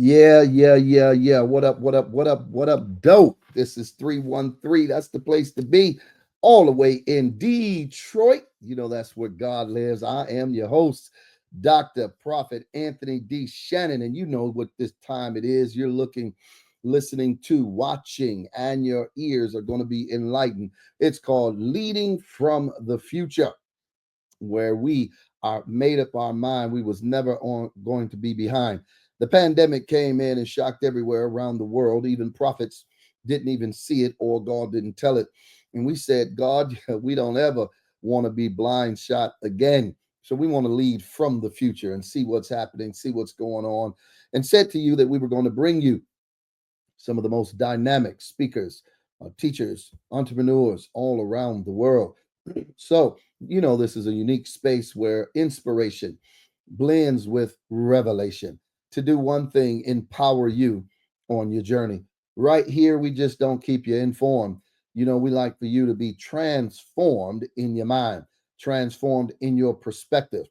Yeah. What up, dope? This is 313. That's the place to be, all the way in Detroit. You know, that's where God lives. I am your host, Dr. Prophet Anthony D. Shannon. And you know what this time it is. You're listening to, watching, and your ears are going to be enlightened. It's called Leading from the Future, where we are made up our mind we was never going to be behind. The pandemic came in and shocked everywhere around the world. Even prophets didn't even see it, or God didn't tell it. And we said, God, we don't ever want to be blind shot again. So we want to lead from the future and see what's happening, see what's going on, and said to you that we were going to bring you some of the most dynamic speakers, teachers, entrepreneurs all around the world. So, you know, this is a unique space where inspiration blends with revelation to do one thing: empower you on your journey. Right here, we just don't keep you informed. You know, we like for you to be transformed in your mind, transformed in your perspective.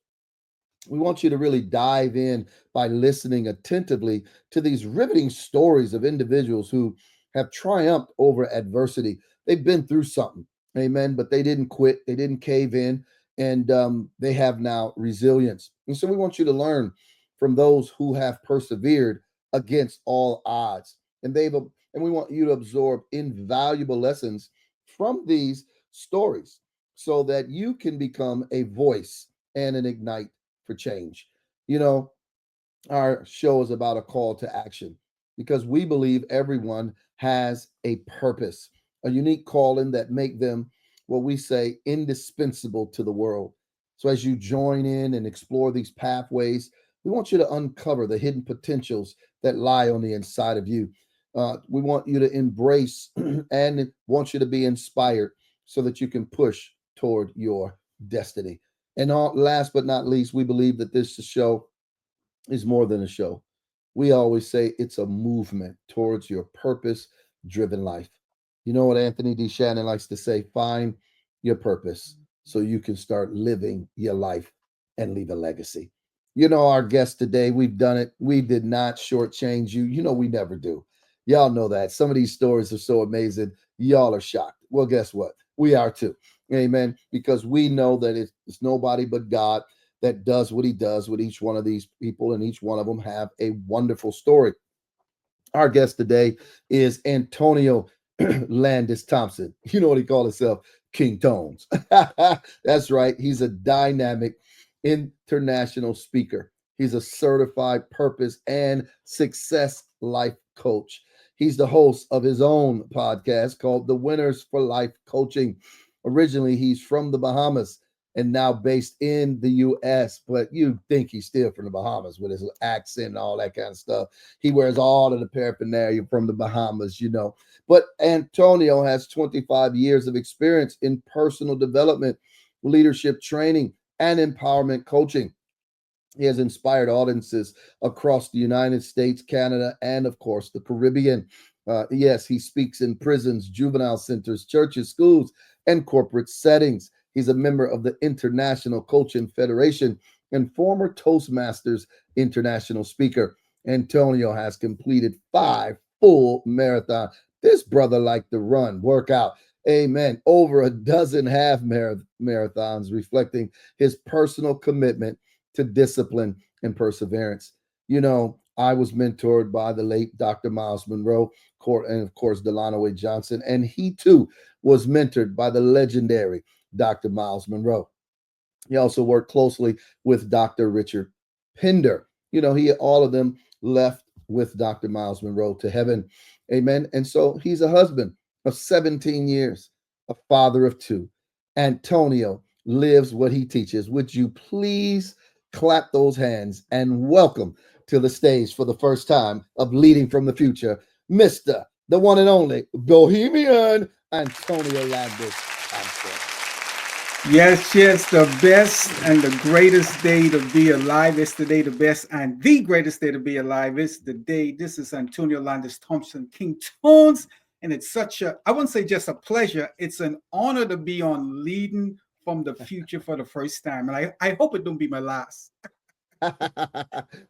We want you to really dive in by listening attentively to these riveting stories of individuals who have triumphed over adversity. They've been through something, amen, but they didn't quit, they didn't cave in, and they have now resilience. And so we want you to learn from those who have persevered against all odds. And we want you to absorb invaluable lessons from these stories so that you can become a voice and an ignite for change. You know, our show is about a call to action because we believe everyone has a purpose, a unique calling that make them what we say indispensable to the world. So as you join in and explore these pathways, we want you to uncover the hidden potentials that lie on the inside of you. We want you to embrace and want you to be inspired so that you can push toward your destiny. And last but not least, we believe that this show is more than a show. We always say it's a movement towards your purpose driven life. You know what Anthony D. Shannon likes to say? Find your purpose so you can start living your life and leave a legacy. You know, our guest today, we've done it. We did not shortchange you. You know, we never do. Y'all know that. Some of these stories are so amazing. Y'all are shocked. Well, guess what? We are too. Amen. Because we know that it's nobody but God that does what he does with each one of these people, and each one of them have a wonderful story. Our guest today is Antonio Landis Thompson. You know what he called himself? King Tones. That's right. He's a dynamic international speaker. He's a certified purpose and success life coach. He's the host of his own podcast called The Winners for Life Coaching. Originally, he's from the Bahamas and now based in the US, but you think he's still from the Bahamas with his accent and all that kind of stuff. He wears all of the paraphernalia from the Bahamas, you know. But Antonio has 25 years of experience in personal development, leadership training, and empowerment coaching. He has inspired audiences across the United States, Canada, and of course the Caribbean. Yes, he speaks in prisons, juvenile centers, churches, schools, and corporate settings. He's a member of the International Coaching Federation and former Toastmasters international speaker. Antonio has completed 5 full marathons. This brother liked to run, work out. Amen. Over a dozen half marathons, reflecting his personal commitment to discipline and perseverance. You know, I was mentored by the late Dr. Myles Munroe, and of course, Delano A. Johnson, and he too was mentored by the legendary Dr. Myles Munroe. He also worked closely with Dr. Richard Pinder. You know, all of them left with Dr. Myles Munroe to heaven. Amen. And so he's a husband of 17 years, a father of 2. Antonio lives what he teaches. Would you please clap those hands and welcome to the stage for the first time of Leading from the Future, Mr. the one and only Bohemian Antonio Landis Thompson. Yes, the best and the greatest day to be alive. It's the day, the best and the greatest day to be alive. It's the day. This is Antonio Landis Thompson, King Tones. And it's I wouldn't say just a pleasure. It's an honor to be on Leading from the Future for the first time. And I hope it don't be my last.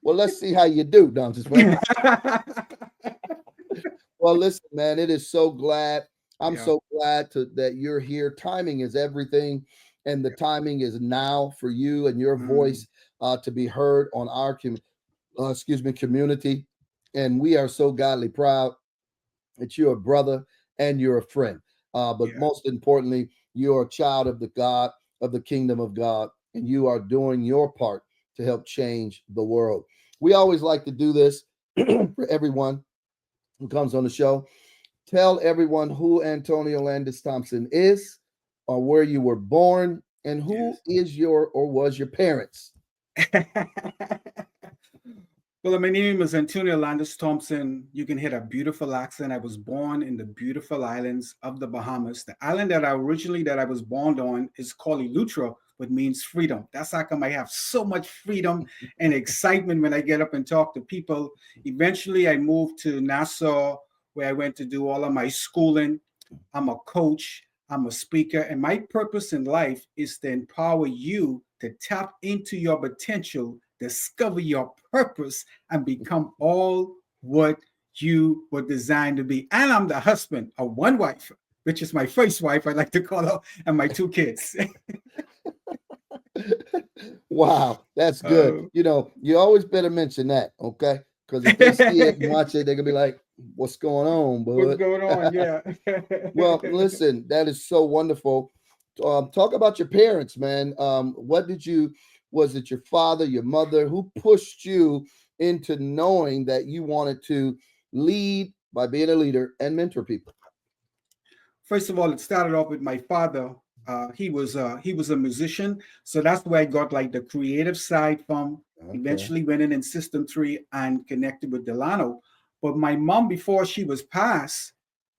Well, let's see how you do. No, I'm just playing. Well, listen, man, it is so glad. I'm Yeah, so glad that you're here. Timing is everything, and the yeah. timing is now for you and your Mm, voice to be heard on our community. And we are so godly proud that you're a brother and you're a friend. But yeah, most importantly, you're a child of the God of the kingdom of God, and you are doing your part to help change the world. We always like to do this for everyone who comes on the show. Tell everyone who Antonio Landis Thompson is, or where you were born, and who yes. is your or was your parents. Well, my name is Antonio Landis Thompson. You can hear a beautiful accent. I was born in the beautiful islands of the Bahamas. The island that I was born on is called Eleuthera, which means freedom. That's how come I have so much freedom and excitement when I get up and talk to people. Eventually, I moved to Nassau, where I went to do all of my schooling. I'm a coach, I'm a speaker, and my purpose in life is to empower you to tap into your potential, discover your purpose, and become all what you were designed to be. And I'm the husband of one wife, which is my first wife, I like to call her, and my two kids. Wow, that's good. uh, You always better mention that, okay? Because if they see it and watch it, they're gonna be like, "What's going on, What's bud?" going on? Yeah. Well, listen, that is so wonderful. Talk about your parents, man. What did you? Was it your father, your mother, who pushed you into knowing that you wanted to lead by being a leader and mentor people? First of all, it started off with my father. He was a musician, so that's where I got like the creative side from. Okay. Eventually went in System 3 and connected with Delano. But my mom, before she was passed,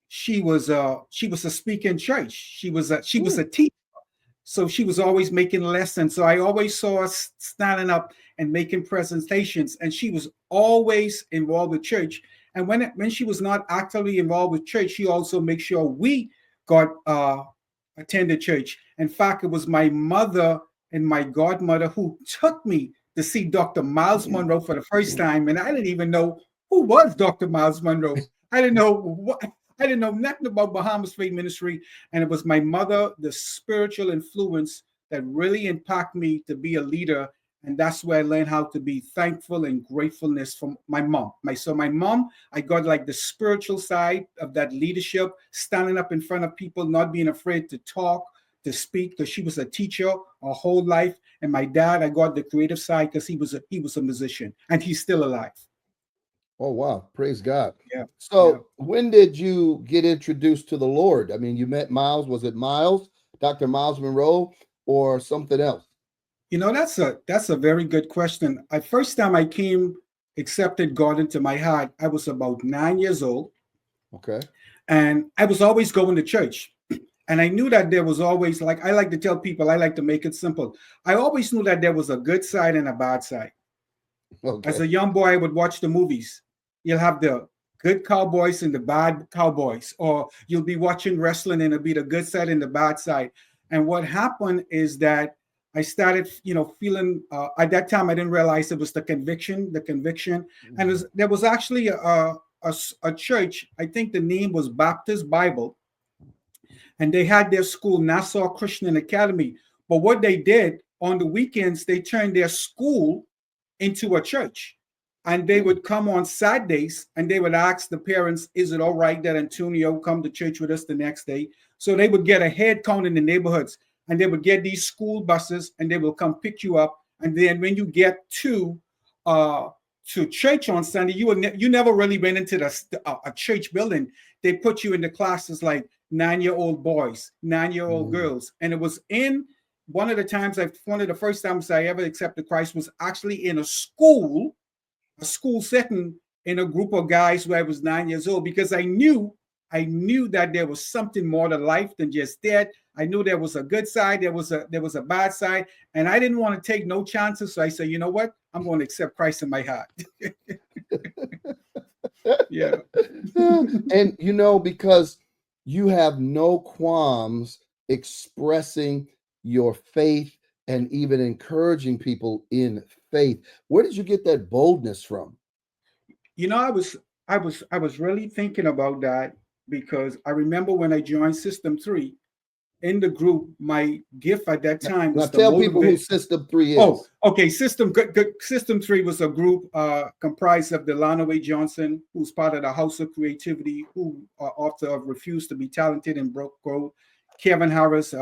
she was a speaker in church. She was a Hmm. teacher, so she was always making lessons. So I always saw her standing up and making presentations, and she was always involved with church. And when she was not actively involved with church, she also made sure we got attended church. In fact, it was my mother and my godmother who took me to see Dr. Myles Munroe for the first time, and I didn't even know who was Dr. Myles Munroe. I didn't know what. I didn't know nothing about Bahamas Faith Ministry, and it was my mother, the spiritual influence that really impacted me to be a leader. And that's where I learned how to be thankful and gratefulness from my mom. My mom, I got like the spiritual side of that leadership, standing up in front of people, not being afraid to talk, to speak, because she was a teacher her whole life. And my dad, I got the creative side because he was a musician, and he's still alive. Oh wow, praise God. Yeah, yeah. So when did you get introduced to the Lord? I mean, you met Miles. Was it Miles, Dr. Miles Monroe, or something else? That's a very good question. The first time I came accepted God into my heart, I was about 9 years old, Okay. and I was always going to church. And I knew that there was always, like I like to tell people, I like to make it simple. I always knew that there was a good side and a bad side. As Okay. a young boy, I would watch the movies. You'll have the good cowboys and the bad cowboys, or you'll be watching wrestling and it'll be the good side and the bad side. And what happened is that I started, feeling at that time I didn't realize it was the conviction, and Mhm. there was actually a church. I think the name was Baptist Bible, and they had their school, Nassau Christian Academy. But what they did on the weekends, they turned their school into a church. And they Hmm. would come on Saturdays and they would ask the parents, is it all right that Antonio come to church with us the next day? So they would get a head count in the neighborhoods, and they would get these school buses and they will come pick you up. And then when you get uh, to church on Sunday, you never really went into a church building. They put you in the classes like 9-year-old boys, 9-year-old Mm. girls. And it was in one of the first times I ever accepted Christ was actually in a school setting, in a group of guys where I was 9 years old, because I knew that there was something more to life than just that. I knew there was a good side, there was a bad side, and I didn't want to take no chances. So I said, you know what? I'm going to accept Christ in my heart. Yeah. And because you have no qualms expressing your faith and even encouraging people in faith. Where did you get that boldness from? You know, I was really thinking about that because I remember when I joined System 3 in the group, my gift at that time Now was to tell people who motivate. System 3 Oh, is. okay. System 3 was a group comprised of Delano A. Johnson, who's part of the House of Creativity, who are author of Refuse to Be Talented and Broke Gold. Kevin Harris,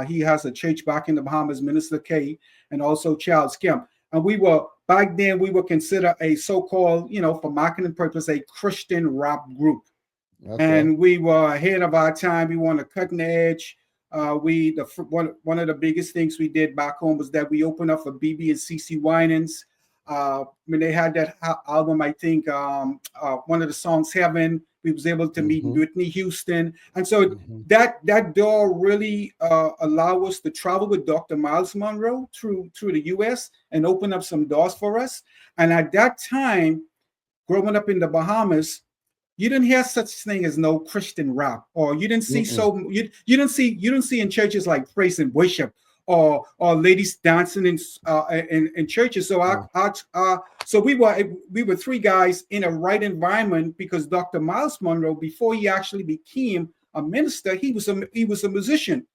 he has a church back in the Bahamas, Minister K, and also Charles Kemp. And we were back then we were considered a so-called, for marketing purpose, a Christian rap group, Okay. and we were ahead of our time. We were on the cutting edge. One of the biggest things we did back home was that we opened up for BB and CC Winans. When they had that album, I think one of the songs "Heaven," we was able to meet Hmm. Whitney Houston, and so Hmm. that door really allowed us to travel with Dr. Myles Munroe through the U.S. and open up some doors for us. And at that time, growing up in the Bahamas, you didn't hear such thing as no Christian rap, or you didn't see Mm-mm. you didn't see in churches like praise and worship, or ladies dancing in churches. So Yeah. so we were three guys in a right environment because Dr. Myles Munroe, before he actually became a minister, he was a musician,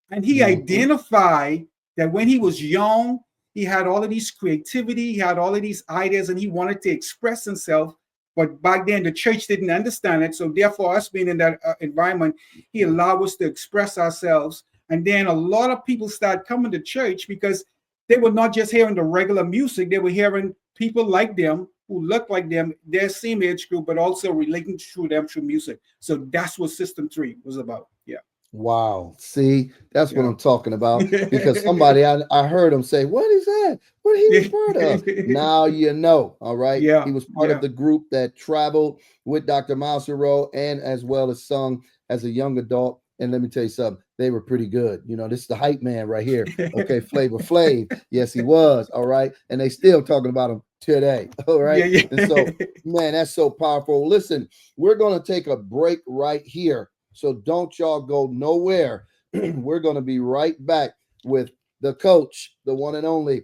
and he Hmm. identified that when he was young, he had all of these creativity, he had all of these ideas, and he wanted to express himself. But back then, the church didn't understand it. So, therefore, us being in that environment, he allowed us to express ourselves. And then a lot of people started coming to church because they were not just hearing the regular music, they were hearing people like them who looked like them, their same age group, but also relating to them through music. So, that's what System 3 was about. Yeah. Wow. See, that's what Yeah. I'm talking about. Because somebody, I heard him say, "What is that? What he was part of?" Now you know. All right. He Yeah. was part of Yeah. the group that traveled with Dr. Myles Munroe and as well as sung as a young adult. And let me tell you something, they were pretty good. This is the hype man right here. Okay, Flavor Flav. Yes, he was. All right. And they still talking about him today. All Yeah. right. And so, Yeah. man, that's so powerful. Listen, we're going to take a break right here. So don't y'all go nowhere. We're going to be right back with the coach, the one and only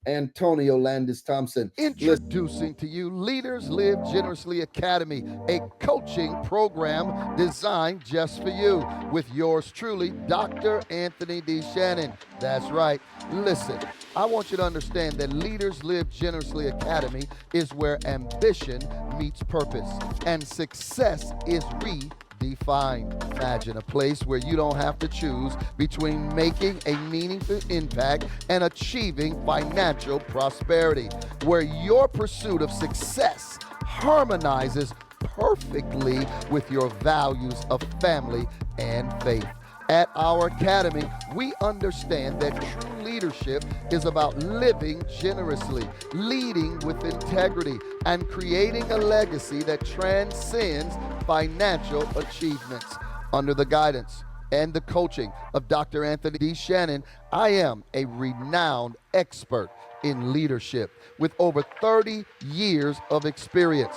Antonio Landis Thompson. Introducing to you Leaders Live Generously Academy, a coaching program designed just for you, with yours truly, Dr. Anthony D. Shannon. That's right. Listen, I want you to understand that Leaders Live Generously Academy is where ambition meets purpose and success is defined. Imagine a place where you don't have to choose between making a meaningful impact and achieving financial prosperity, where your pursuit of success harmonizes perfectly with your values of family and faith. At our academy, we understand that true leadership is about living generously, leading with integrity, and creating a legacy that transcends financial achievements. Under the guidance and the coaching of Dr. Anthony D. Shannon, I am a renowned expert in leadership with over 30 years of experience.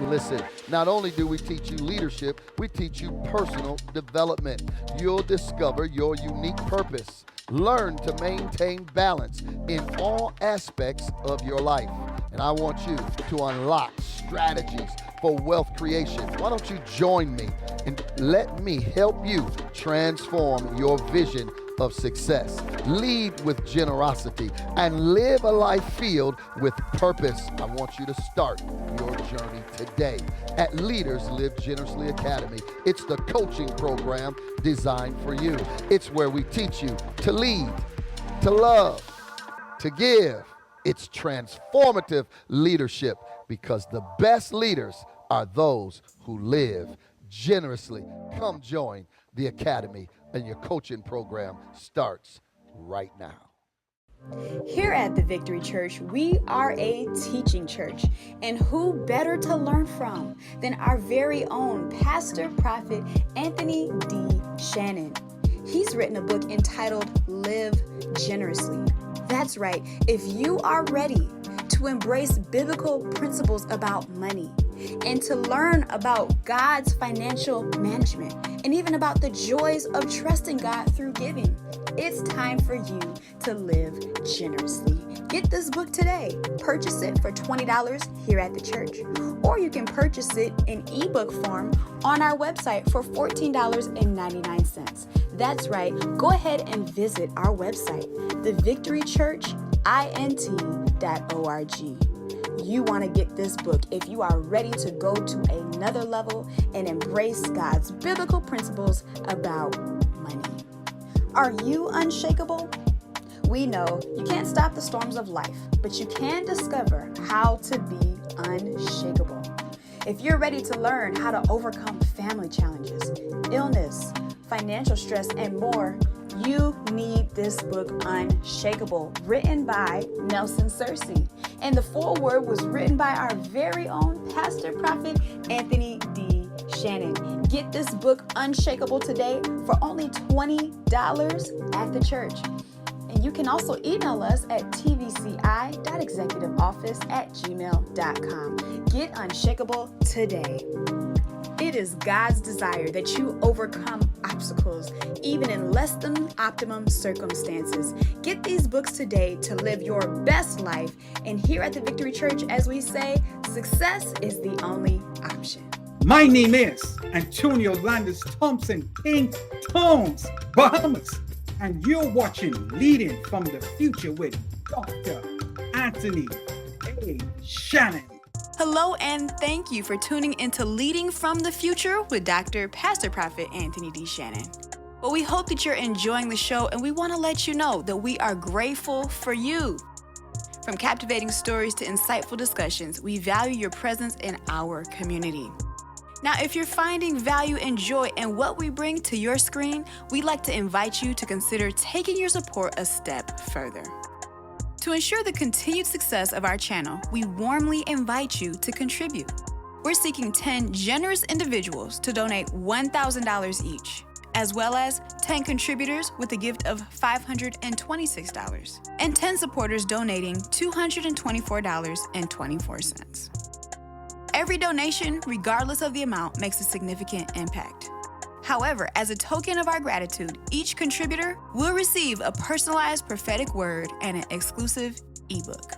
Listen, not only do we teach you leadership, we teach you personal development. You'll discover your unique purpose. Learn to maintain balance in all aspects of your life. And I want you to unlock strategies for wealth creation. Why don't you join me and let me help you transform your vision of success, lead with generosity, and live a life filled with purpose. I want you to start your journey today at Leaders Live Generously Academy. It's the coaching program designed for you. It's where we teach you to lead, to love, to give. It's transformative leadership, because the best leaders are those who live generously. Come join the academy, and your coaching program starts right now. Here at the Victory Church, we are a teaching church, and who better to learn from than our very own pastor, prophet Anthony D. Shannon. He's written a book entitled Live Generously. That's right, if you are ready to embrace biblical principles about money, and to learn about God's financial management and even about the joys of trusting God through giving. It's time for you to live generously. Get this book today. Purchase it for $20 here at the church, or you can purchase it in ebook form on our website for $14.99. That's right. Go ahead and visit our website, thevictorychurchint.org. You want to get this book if you are ready to go to another level and embrace God's biblical principles about money. Are you unshakable? We know you can't stop the storms of life, but you can discover how to be unshakable. If you're ready to learn how to overcome family challenges, illness, financial stress, and more, you need this book, Unshakable, written by Nelson Searcy. And the foreword was written by our very own Pastor Prophet Anthony D. Shannon. Get this book, Unshakable, today for only $20 at the church. And you can also email us at tvci.executiveoffice@gmail.com. Get Unshakable today. It is God's desire that you overcome obstacles, even in less than optimum circumstances. Get these books today to live your best life. And here at the Victory Church, as we say, success is the only option. My name is Antonio Landis Thompson, King Tones, Bahamas. And you're watching Leading from the Future with Dr. Anthony A. Shannon. Hello, and thank you for tuning into Leading from the Future with Pastor Prophet Anthony D. Shannon. Well, we hope that you're enjoying the show, and we want to let you know that we are grateful for you. From captivating stories to insightful discussions, we value your presence in our community. Now, if you're finding value and joy in what we bring to your screen, we'd like to invite you to consider taking your support a step further. To ensure the continued success of our channel, we warmly invite you to contribute. We're seeking 10 generous individuals to donate $1,000 each, as well as 10 contributors with a gift of $526, and 10 supporters donating $224.24. Every donation, regardless of the amount, makes a significant impact. However, as a token of our gratitude, each contributor will receive a personalized prophetic word and an exclusive ebook.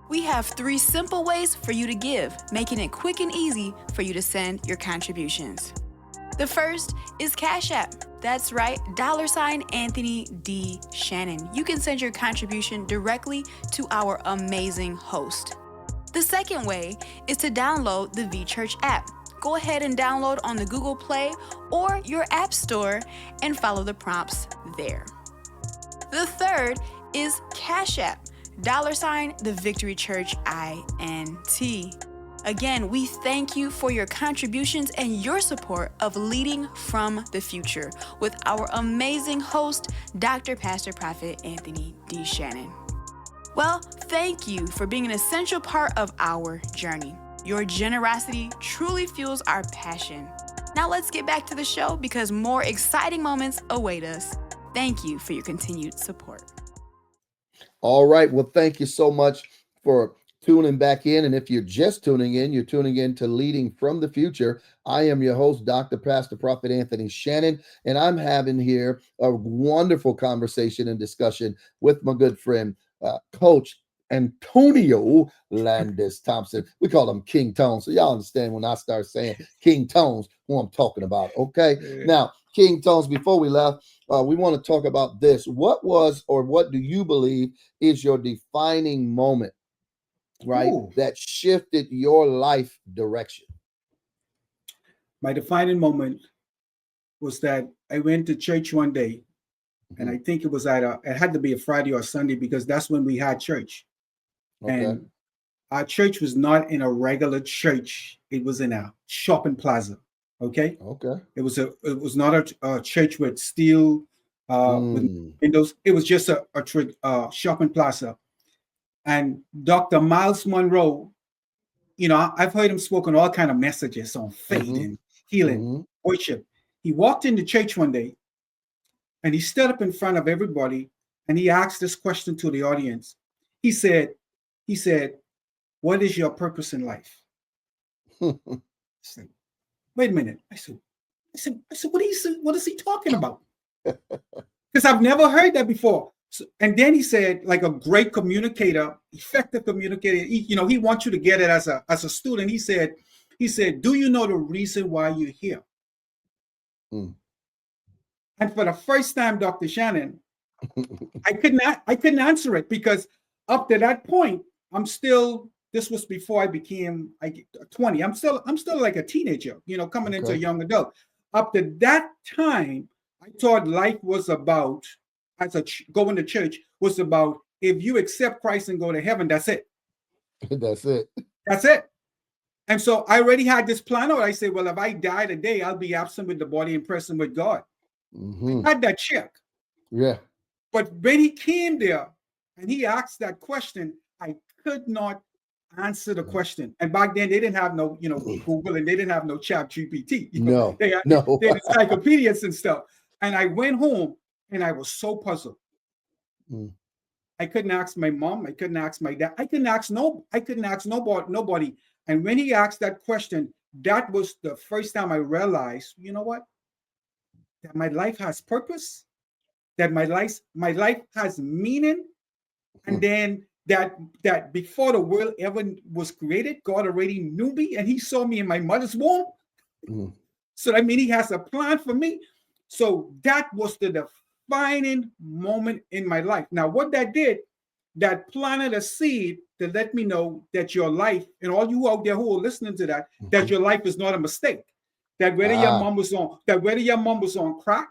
We have 3 simple ways for you to give, making it quick and easy for you to send your contributions. The first is Cash App. That's right, $Anthony D. Shannon. You can send your contribution directly to our amazing host. The second way is to download the V-Church app. Go ahead and download on the Google Play or your App Store and follow the prompts there. The third is Cash App, $the Victory Church INT. Again, we thank you for your contributions and your support of Leading from the Future with our amazing host, Pastor Prophet Anthony D. Shannon. Well, thank you for being an essential part of our journey. Your generosity truly fuels our passion. Now let's get back to the show because more exciting moments await us. Thank you for your continued support. All right. Well, thank you so much for tuning back in. And if you're just tuning in, you're tuning in to Leading from the Future. I am your host, Pastor Prophet Anthony Shannon, and I'm having here a wonderful conversation and discussion with my good friend, Coach Antonio Landis Thompson. We call him King Tones. So y'all understand when I start saying King Tones, who I'm talking about. Okay. Yeah. Now, King Tones, before we left, we want to talk about this. What was, or what do you believe is your defining moment, right? Ooh. That shifted your life direction? My defining moment was that I went to church one day. And I think it was it had to be a Friday or Sunday because that's when we had church. Okay. And our church was not in a regular church. It was in a shopping plaza. Okay. It was not a church with steel with windows. It was just a shopping plaza. And Dr. Myles Munroe, I've heard him spoken all kind of messages on faith and healing, worship. He walked into church one day. And he stood up in front of everybody and he asked this question to the audience. He said, what is your purpose in life? I said, wait a minute. I said, what is he talking about? Because I've never heard that before. So, and then he said, like a great communicator, effective communicator, he wants you to get it as a student. He said, do you know the reason why you're here? And for the first time, Dr. Shannon, I couldn't answer it, because up to that point, this was before I became 20. I'm still like a teenager, coming into a young adult. Up to that time, I thought life was about, going to church was about, if you accept Christ and go to heaven, that's it. That's it. That's it. And so I already had this plan out. I said, well, if I die today, I'll be absent with the body and present with God. I had that check. Yeah. But when he came there and he asked that question, I could not answer the question. And back then they didn't have no, Google, and they didn't have no Chat GPT. They had encyclopedias and stuff. And I went home and I was so puzzled. I couldn't ask my mom. I couldn't ask my dad. I couldn't ask nobody. And when he asked that question, that was the first time I realized, you know what? That my life has purpose, that my life has meaning, and then that before the world ever was created, God already knew me, and he saw me in my mother's womb. So I mean, he has a plan for me. So that was the defining moment in my life. Now, what that did, that planted a seed to let me know that your life, and all you out there who are listening to that, that your life is not a mistake. That whether your mom was on crack,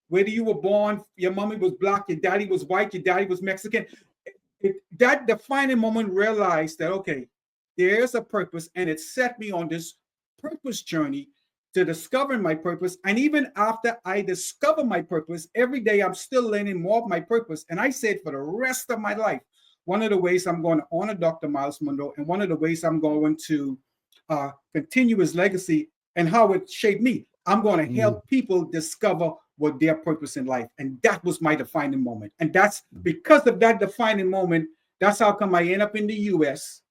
whether you were born, your mommy was black, your daddy was white, your daddy was Mexican, that defining moment realized that, okay, there's a purpose, and it set me on this purpose journey to discover my purpose. And even after I discover my purpose, every day I'm still learning more of my purpose. And I said, for the rest of my life, one of the ways I'm going to honor Dr. Myles Munroe, and one of the ways I'm going to continue his legacy and how it shaped me, I'm going to help people discover what their purpose in life. And that was my defining moment. And that's because of that defining moment, that's how come I end up in the US.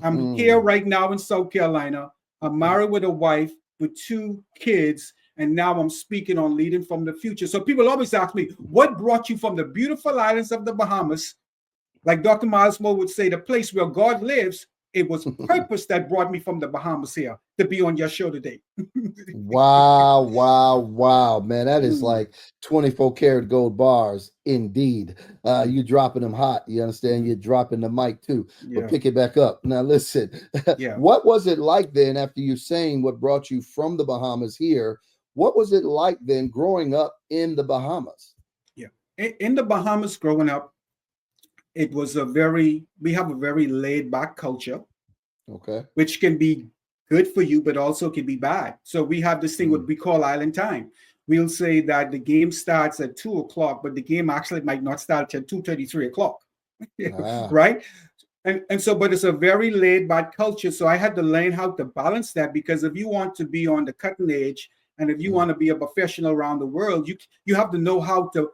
I'm here right now in South Carolina. I'm married with a wife with 2 kids. And now I'm speaking on leading from the future. So people always ask me, what brought you from the beautiful islands of the Bahamas? Like Dr. Myles Munroe would say, the place where God lives. It was purpose that brought me from the Bahamas here to be on your show today. Wow, man. That is like 24 karat gold bars indeed. You dropping them hot. You understand? You're dropping the mic too. But pick it back up. Now listen, what was it like then after you saying what brought you from the Bahamas here? What was it like then growing up in the Bahamas? Yeah. In the Bahamas growing up, it was we have a very laid back culture, which can be good for you, but also can be bad. So we have this thing what we call island time. We'll say that the game starts at 2:00, but the game actually might not start at 2:30, 3:00, right? And so, but it's a very laid back culture. So I had to learn how to balance that, because if you want to be on the cutting edge, and if you want to be a professional around the world, you have to know how to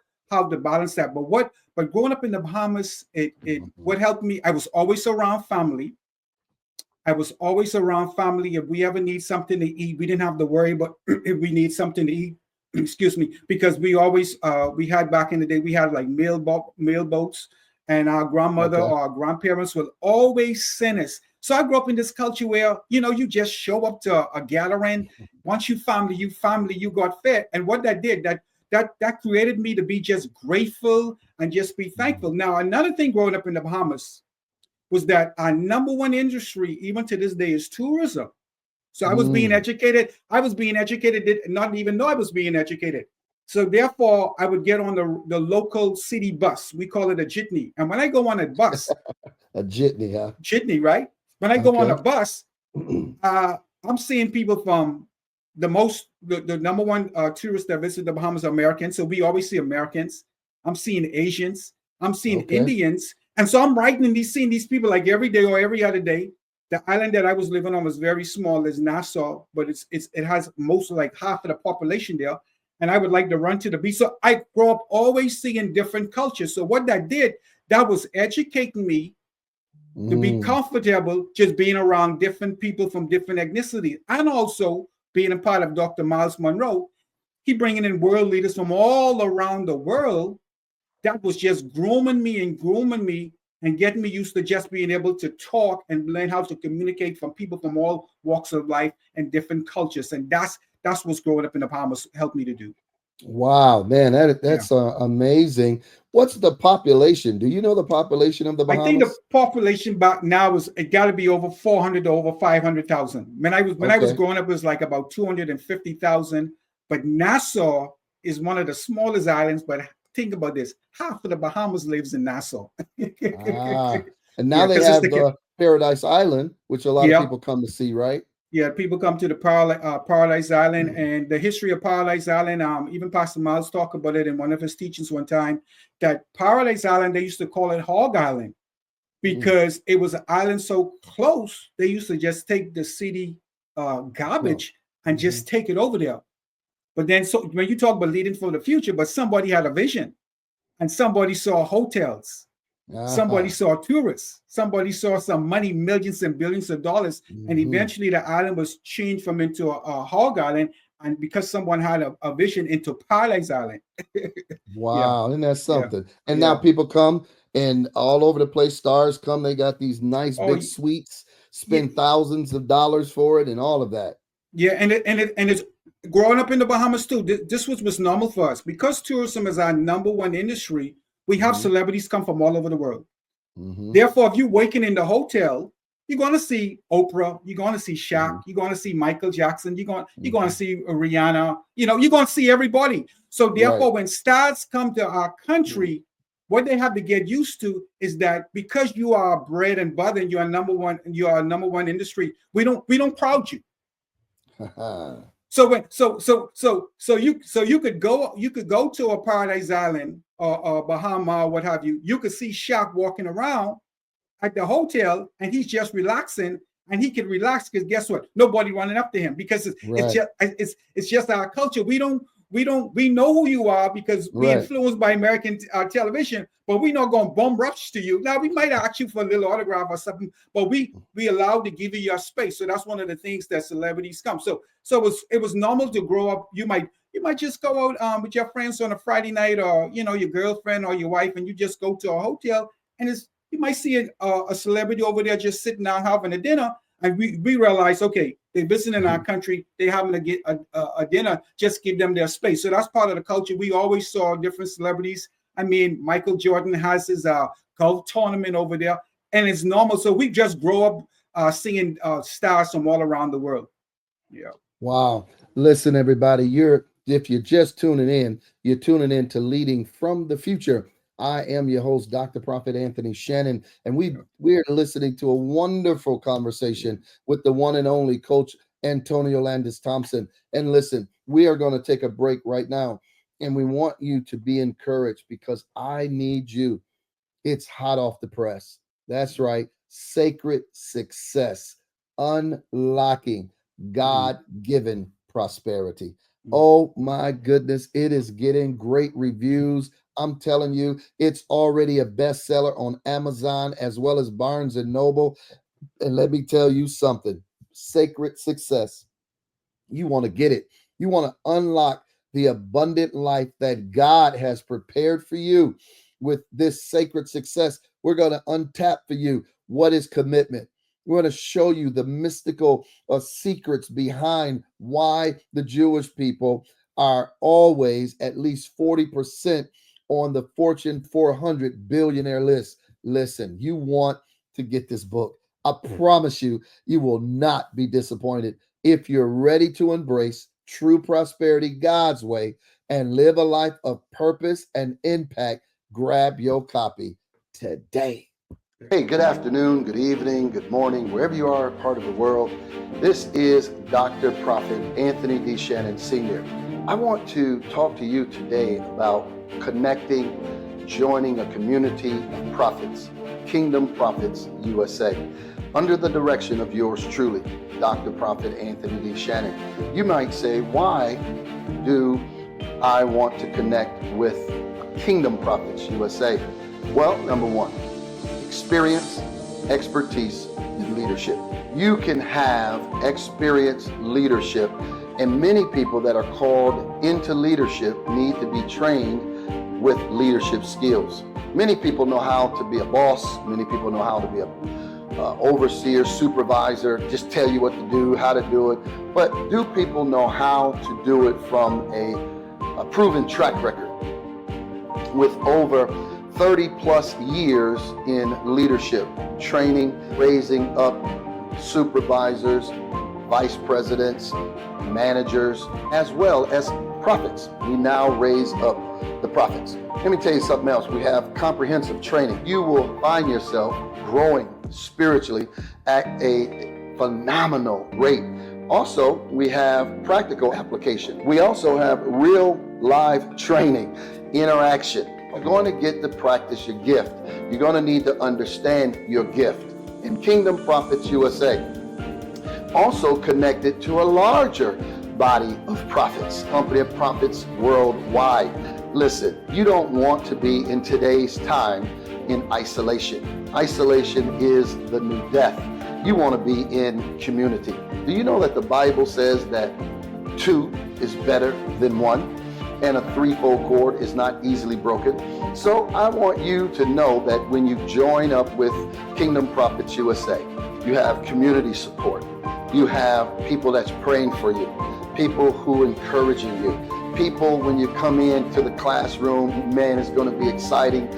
balance that. But growing up in the Bahamas, what helped me, I was always around family. If we ever need something to eat, we didn't have to worry about if we need something to eat, excuse me, because we always, we had back in the day, we had like mail boats, and our grandmother or our grandparents will always send us. So I grew up in this culture where, you just show up to a gathering. Once you family, you got fed. And what that did, that created me to be just grateful and just be thankful. Now, another thing growing up in the Bahamas was that our number one industry, even to this day, is tourism. So I was being educated. Did not even know I was being educated. So therefore, I would get on the local city bus. We call it a jitney. And when I go on a bus, a jitney, huh? Jitney, right? When I go on a bus, I'm seeing people from the number one tourists that visit the Bahamas are Americans. So we always see Americans. I'm seeing Asians. I'm seeing Indians. And so I'm seeing these people like every day or every other day. The island that I was living on was very small, as Nassau, but it has most like half of the population there. And I would like to run to the beach. So I grew up always seeing different cultures. So what that did, that was educating me to be comfortable just being around different people from different ethnicities. And also being a part of Dr. Myles Munroe, he bringing in world leaders from all around the world. That was just grooming me and getting me used to just being able to talk and learn how to communicate from people from all walks of life and different cultures. And that's what's growing up in the Bahamas helped me to do. Wow, man, that's amazing. What's the population? Do you know the population of the Bahamas? I think the population back now it got to be over 400 to over 500,000. When I was growing up, it was like about 250,000. But Nassau is one of the smallest islands. But think about this: half of the Bahamas lives in Nassau. And now they have the Paradise Island, which a lot of people come to see, right? Yeah, people come to the Paradise Island, and the history of Paradise Island. Even Pastor Myles talked about it in one of his teachings one time. That Paradise Island, they used to call it Hog Island because it was an island so close. They used to just take the city garbage and just take it over there. But then, so when you talk about leading for the future, but somebody had a vision, and somebody saw hotels. Somebody saw tourists. Somebody saw some money, millions and billions of dollars. And eventually the island was changed from into a hog island. And because someone had a vision into Paradise Island. Wow. Isn't that something? And now people come and all over the place, stars come. They got these nice big suites, spend thousands of dollars for it and all of that. Yeah. And it's growing up in the Bahamas too. This was normal for us because tourism is our number one industry. We have celebrities come from all over the world. Therefore, if you're waking in the hotel, you're going to see Oprah, you're going to see Shaq, you're going to see Michael Jackson, you're going to see Rihanna, you're going to see everybody. So therefore, when stars come to our country, what they have to get used to is that because you are bread and butter and you are number one industry, we don't crowd you. So you could go to a Paradise Island or Bahama or what have you. You could see Shaq walking around at the hotel and he's just relaxing, and he can relax because guess what? Nobody running up to him because it's just our culture. We know who you are because we're influenced by American television, but we're not going to bum rush to you. Now we might ask you for a little autograph or something, but we allowed to give you your space. So that's one of the things that celebrities come. So it was normal to grow up. You might just go out with your friends on a Friday night, or your girlfriend or your wife, and you just go to a hotel, and you might see a celebrity over there just sitting down having a dinner, and we realize, okay, they're visiting our country, they're having to get a dinner, just give them their space. So that's part of the culture. We always saw different celebrities. I mean, Michael Jordan has his golf tournament over there, and it's normal. So we just grow up seeing stars from all around the world. Yeah. Wow. Listen, everybody, if you're just tuning in, you're tuning in to Leading from the Future. I am your host, Dr. Prophet Anthony Shannon, and we're listening to a wonderful conversation with the one and only Coach Antonio Landis Thompson. And listen, we are going to take a break right now, and we want you to be encouraged because I need you. It's hot off the press. That's right. Sacred Success, Unlocking God-Given Prosperity. Oh my goodness, it is getting great reviews. I'm telling you, it's already a bestseller on Amazon as well as Barnes and Noble. And let me tell you something, Sacred Success. You want to get it. You want to unlock the abundant life that God has prepared for you. With this Sacred Success, we're going to untap for you what is commitment. We're going to show you the mystical secrets behind why the Jewish people are always at least 40% on the Fortune 400 billionaire list. Listen, you want to get this book. I promise you, you will not be disappointed. If you're ready to embrace true prosperity God's way and live a life of purpose and impact, grab your copy today. Hey, good afternoon, good evening, good morning, wherever you are, part of the world. This is Dr. Prophet Anthony D. Shannon Sr. I want to talk to you today about connecting, joining a community of prophets, Kingdom Prophets USA, under the direction of yours truly, Dr. Prophet Anthony D. Shannon. You might say, why do I want to connect with Kingdom Prophets USA? Well, number one, experience, expertise in leadership. You can have experienced leadership, and many people that are called into leadership need to be trained with leadership skills. Many people know how to be a boss. Many people know how to be a overseer, supervisor, just tell you what to do, how to do it. But do people know how to do it from a proven track record with over 30 plus years in leadership, training, raising up supervisors, vice presidents, managers, as well as prophets? We now raise up the prophets. Let me tell you something else. We have comprehensive training. You will find yourself growing spiritually at a phenomenal rate. Also, we have practical application. We also have real live training, interaction. You're going to get to practice your gift. You're going to need to understand your gift. In Kingdom Prophets USA, also connected to a larger body of prophets, company of prophets worldwide. Listen, you don't want to be in today's time in isolation. Isolation is the new death. You want to be in community. Do you know that the Bible says that 2 is better than 1? And a threefold cord is not easily broken. So I want you to know that when you join up with Kingdom Prophets USA, you have community support. You have people that's praying for you, people who are encouraging you, people when you come into the classroom, man, it's going to be exciting.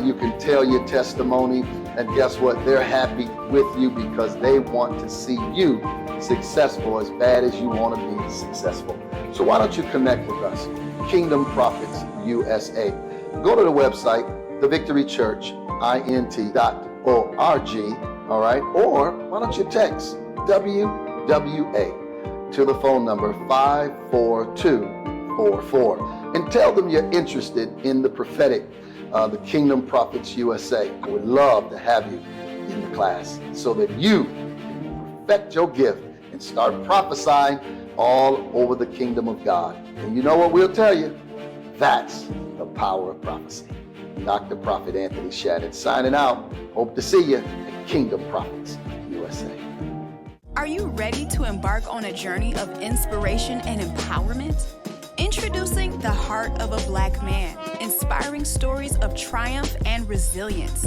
You can tell your testimony, and guess what? They're happy with you because they want to see you successful as bad as you want to be successful. So why don't you connect with us? Kingdom Prophets USA. Go to the website, thevictorychurchint.org, all right? Or why don't you text WWA to the phone number 54244 and tell them you're interested in the prophetic, the Kingdom Prophets USA. I would love to have you in the class so that you can perfect your gift and start prophesying all over the kingdom of God. And you know what we'll tell you? That's the power of prophecy. Dr. Prophet Anthony Shannon signing out. Hope to see you at Kingdom Prophets USA. Are you ready to embark on a journey of inspiration and empowerment? Introducing The Heart of a Black Man, inspiring stories of triumph and resilience.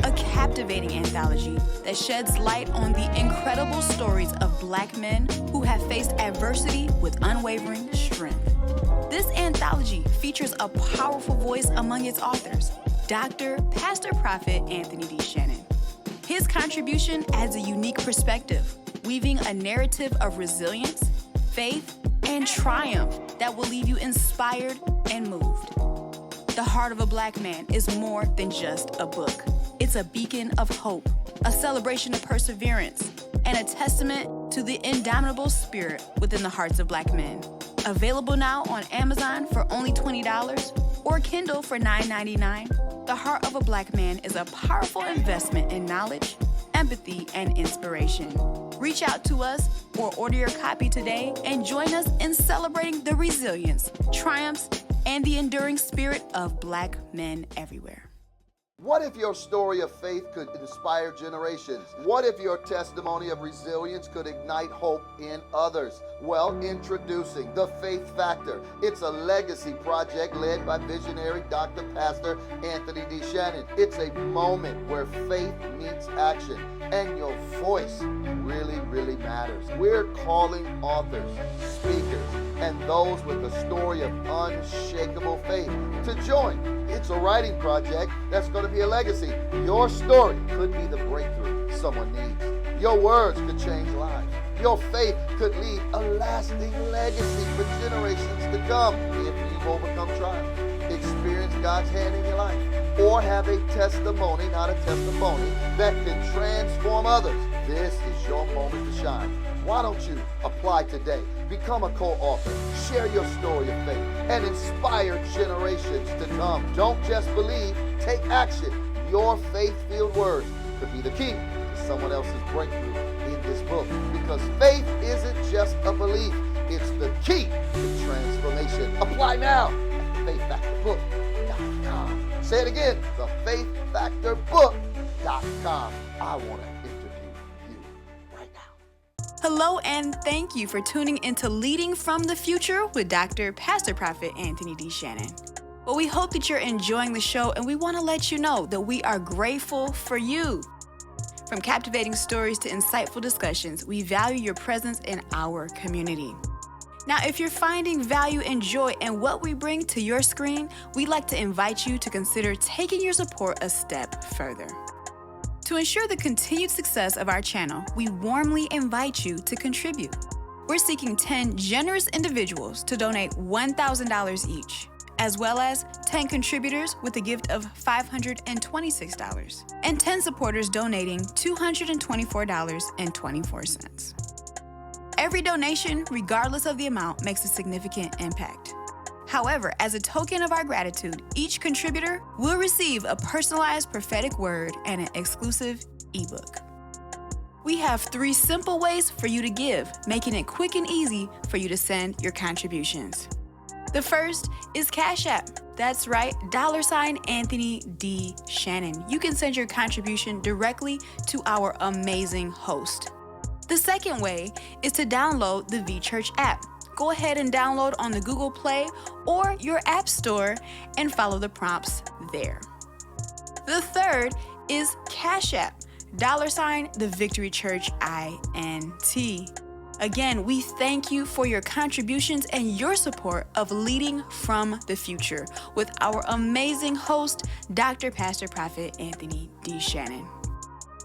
A captivating anthology that sheds light on the incredible stories of Black men who have faced adversity with unwavering strength. This anthology features a powerful voice among its authors, Pastor Prophet Anthony D. Shannon. His contribution adds a unique perspective, weaving a narrative of resilience, faith, and triumph that will leave you inspired and moved. The Heart of a Black Man is more than just a book. It's a beacon of hope, a celebration of perseverance, and a testament to the indomitable spirit within the hearts of Black men. Available now on Amazon for only $20 or Kindle for $9.99, The Heart of a Black Man is a powerful investment in knowledge, empathy, and inspiration. Reach out to us or order your copy today and join us in celebrating the resilience, triumphs, and the enduring spirit of Black men everywhere. What if your story of faith could inspire generations? What if your testimony of resilience could ignite hope in others? Well, introducing The Faith Factor. It's a legacy project led by visionary Dr. Pastor Anthony D. Shannon. It's a moment where faith meets action and your voice really matters. We're calling authors, speakers, and those with a story of unshakable faith to join. It's a writing project that's going to be a legacy. Your story could be the breakthrough someone needs. Your words could change lives. Your faith could leave a lasting legacy for generations to come. If you've overcome trials, experience God's hand in your life, or have a testimony, not a testimony, that can transform others, this is your moment to shine. Why don't you apply today? Become a co-author. Share your story of faith and inspire generations to come. Don't just believe, take action. Your faith-filled words could be the key to someone else's breakthrough in this book. Because faith isn't just a belief, it's the key to transformation. Apply now at faithfactorbook.com. Say it again, thefactorbook.com. I want to interview you right now. Hello, and thank you for tuning into Leading from the Future with Dr. Pastor Prophet Anthony D. Shannon. Well, we hope that you're enjoying the show, and we want to let you know that we are grateful for you. From captivating stories to insightful discussions, we value your presence in our community. Now, if you're finding value and joy in what we bring to your screen, we'd like to invite you to consider taking your support a step further. To ensure the continued success of our channel, we warmly invite you to contribute. We're seeking 10 generous individuals to donate $1,000 each, as well as 10 contributors with a gift of $526, and 10 supporters donating $224.24. Every donation, regardless of the amount, makes a significant impact. However, as a token of our gratitude, each contributor will receive a personalized prophetic word and an exclusive ebook. We have 3 simple ways for you to give, making it quick and easy for you to send your contributions. The first is Cash App. That's right, $Anthony D. Shannon. You can send your contribution directly to our amazing host. The second way is to download the V-Church app. Go ahead and download on the Google Play or your App Store and follow the prompts there. The third is Cash App, $the Victory Church INT. Again, we thank you for your contributions and your support of Leading from the Future with our amazing host, Dr. Pastor Prophet Anthony D. Shannon.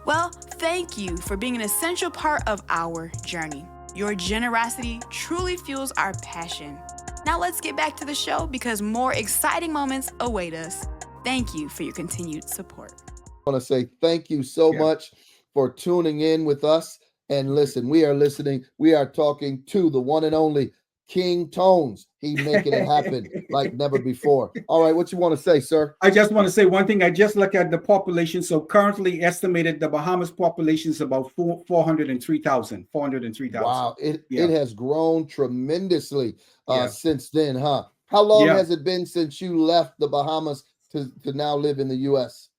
Well, thank you for being an essential part of our journey. Your generosity truly fuels our passion. Now let's get back to the show because more exciting moments await us. Thank you for your continued support. I want to say thank you so much for tuning in with us. And listen, we are listening. We are talking to the one and only King Tones. He making it happen like never before. All right, what you want to say, sir? I just want to say one thing. I just looked at the population. So currently estimated the Bahamas population is about 403,000. Wow, it has grown tremendously since then, huh? How long has it been since you left the Bahamas to now live in the U.S.?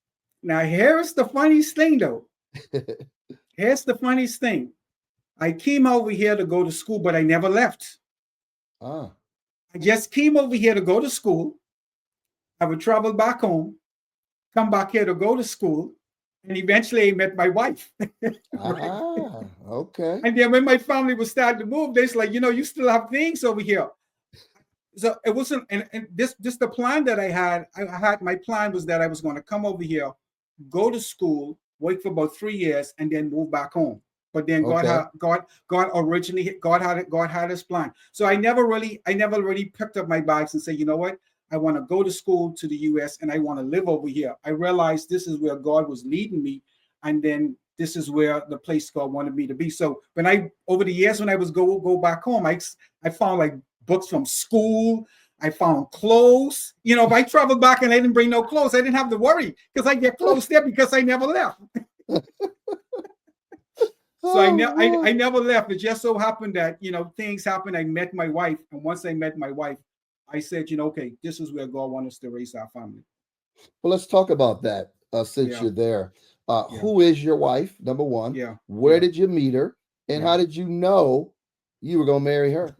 Now, here's the funniest thing, though. Here's the funniest thing. I came over here to go to school, but I never left. I just came over here to go to school. I would travel back home, come back here to go to school, and eventually I met my wife. Okay. And then when my family was starting to move, they're like, you still have things over here. So it wasn't, and this the plan that I had. My plan was that I was going to come over here, go to school, work for about 3 years, and then move back home. But then God had his plan. So I never really picked up my bags and said, you know what? I want to go to school to the U.S. and I want to live over here. I realized this is where God was leading me, and then this is where the place God wanted me to be. So over the years when I was go back home, I found like books from school. I found clothes. If I traveled back and I didn't bring no clothes, I didn't have to worry because I get clothes there because I never left. So I never left. It just so happened that, things happened. I met my wife. And once I met my wife, I said, okay, this is where God wants us to raise our family. Well, let's talk about that since you're there. Who is your wife, number one? Where did you meet her? And how did you know you were going to marry her?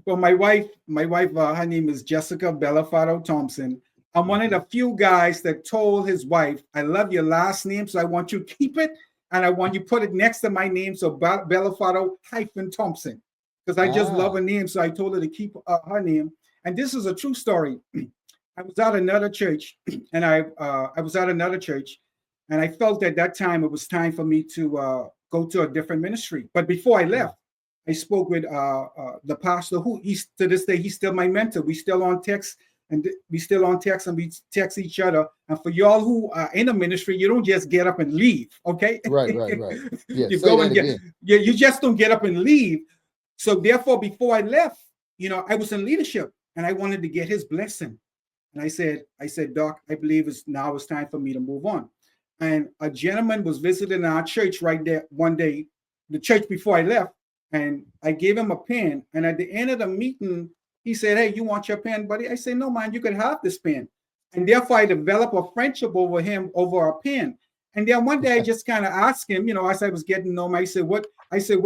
Well, my wife, her name is Jessica Bellafato Thompson. I'm one of the few guys that told his wife, I love your last name, so I want you to keep it. And I want you to put it next to my name, so Bellafato-Thompson, because I just love her name. So I told her to keep her name. And this is a true story. I was at another church, and I felt at that time it was time for me to go to a different ministry. But before I left, I spoke with the pastor, who to this day he's still my mentor. We still on text. And we text each other. And for y'all who are in a ministry, you don't just get up and leave, okay? Right. Yeah, you go and you just don't get up and leave. So therefore, before I left, I was in leadership and I wanted to get his blessing. And I said, Doc, I believe it's time for me to move on. And a gentleman was visiting our church right there one day, the church before I left, and I gave him a pen. And at the end of the meeting, he said, hey, you want your pen, buddy? I said, no, man, you can have this pen. And therefore, I developed a friendship over him over a pen. And then one day I just kind of asked him, as I was getting to know him, I said, what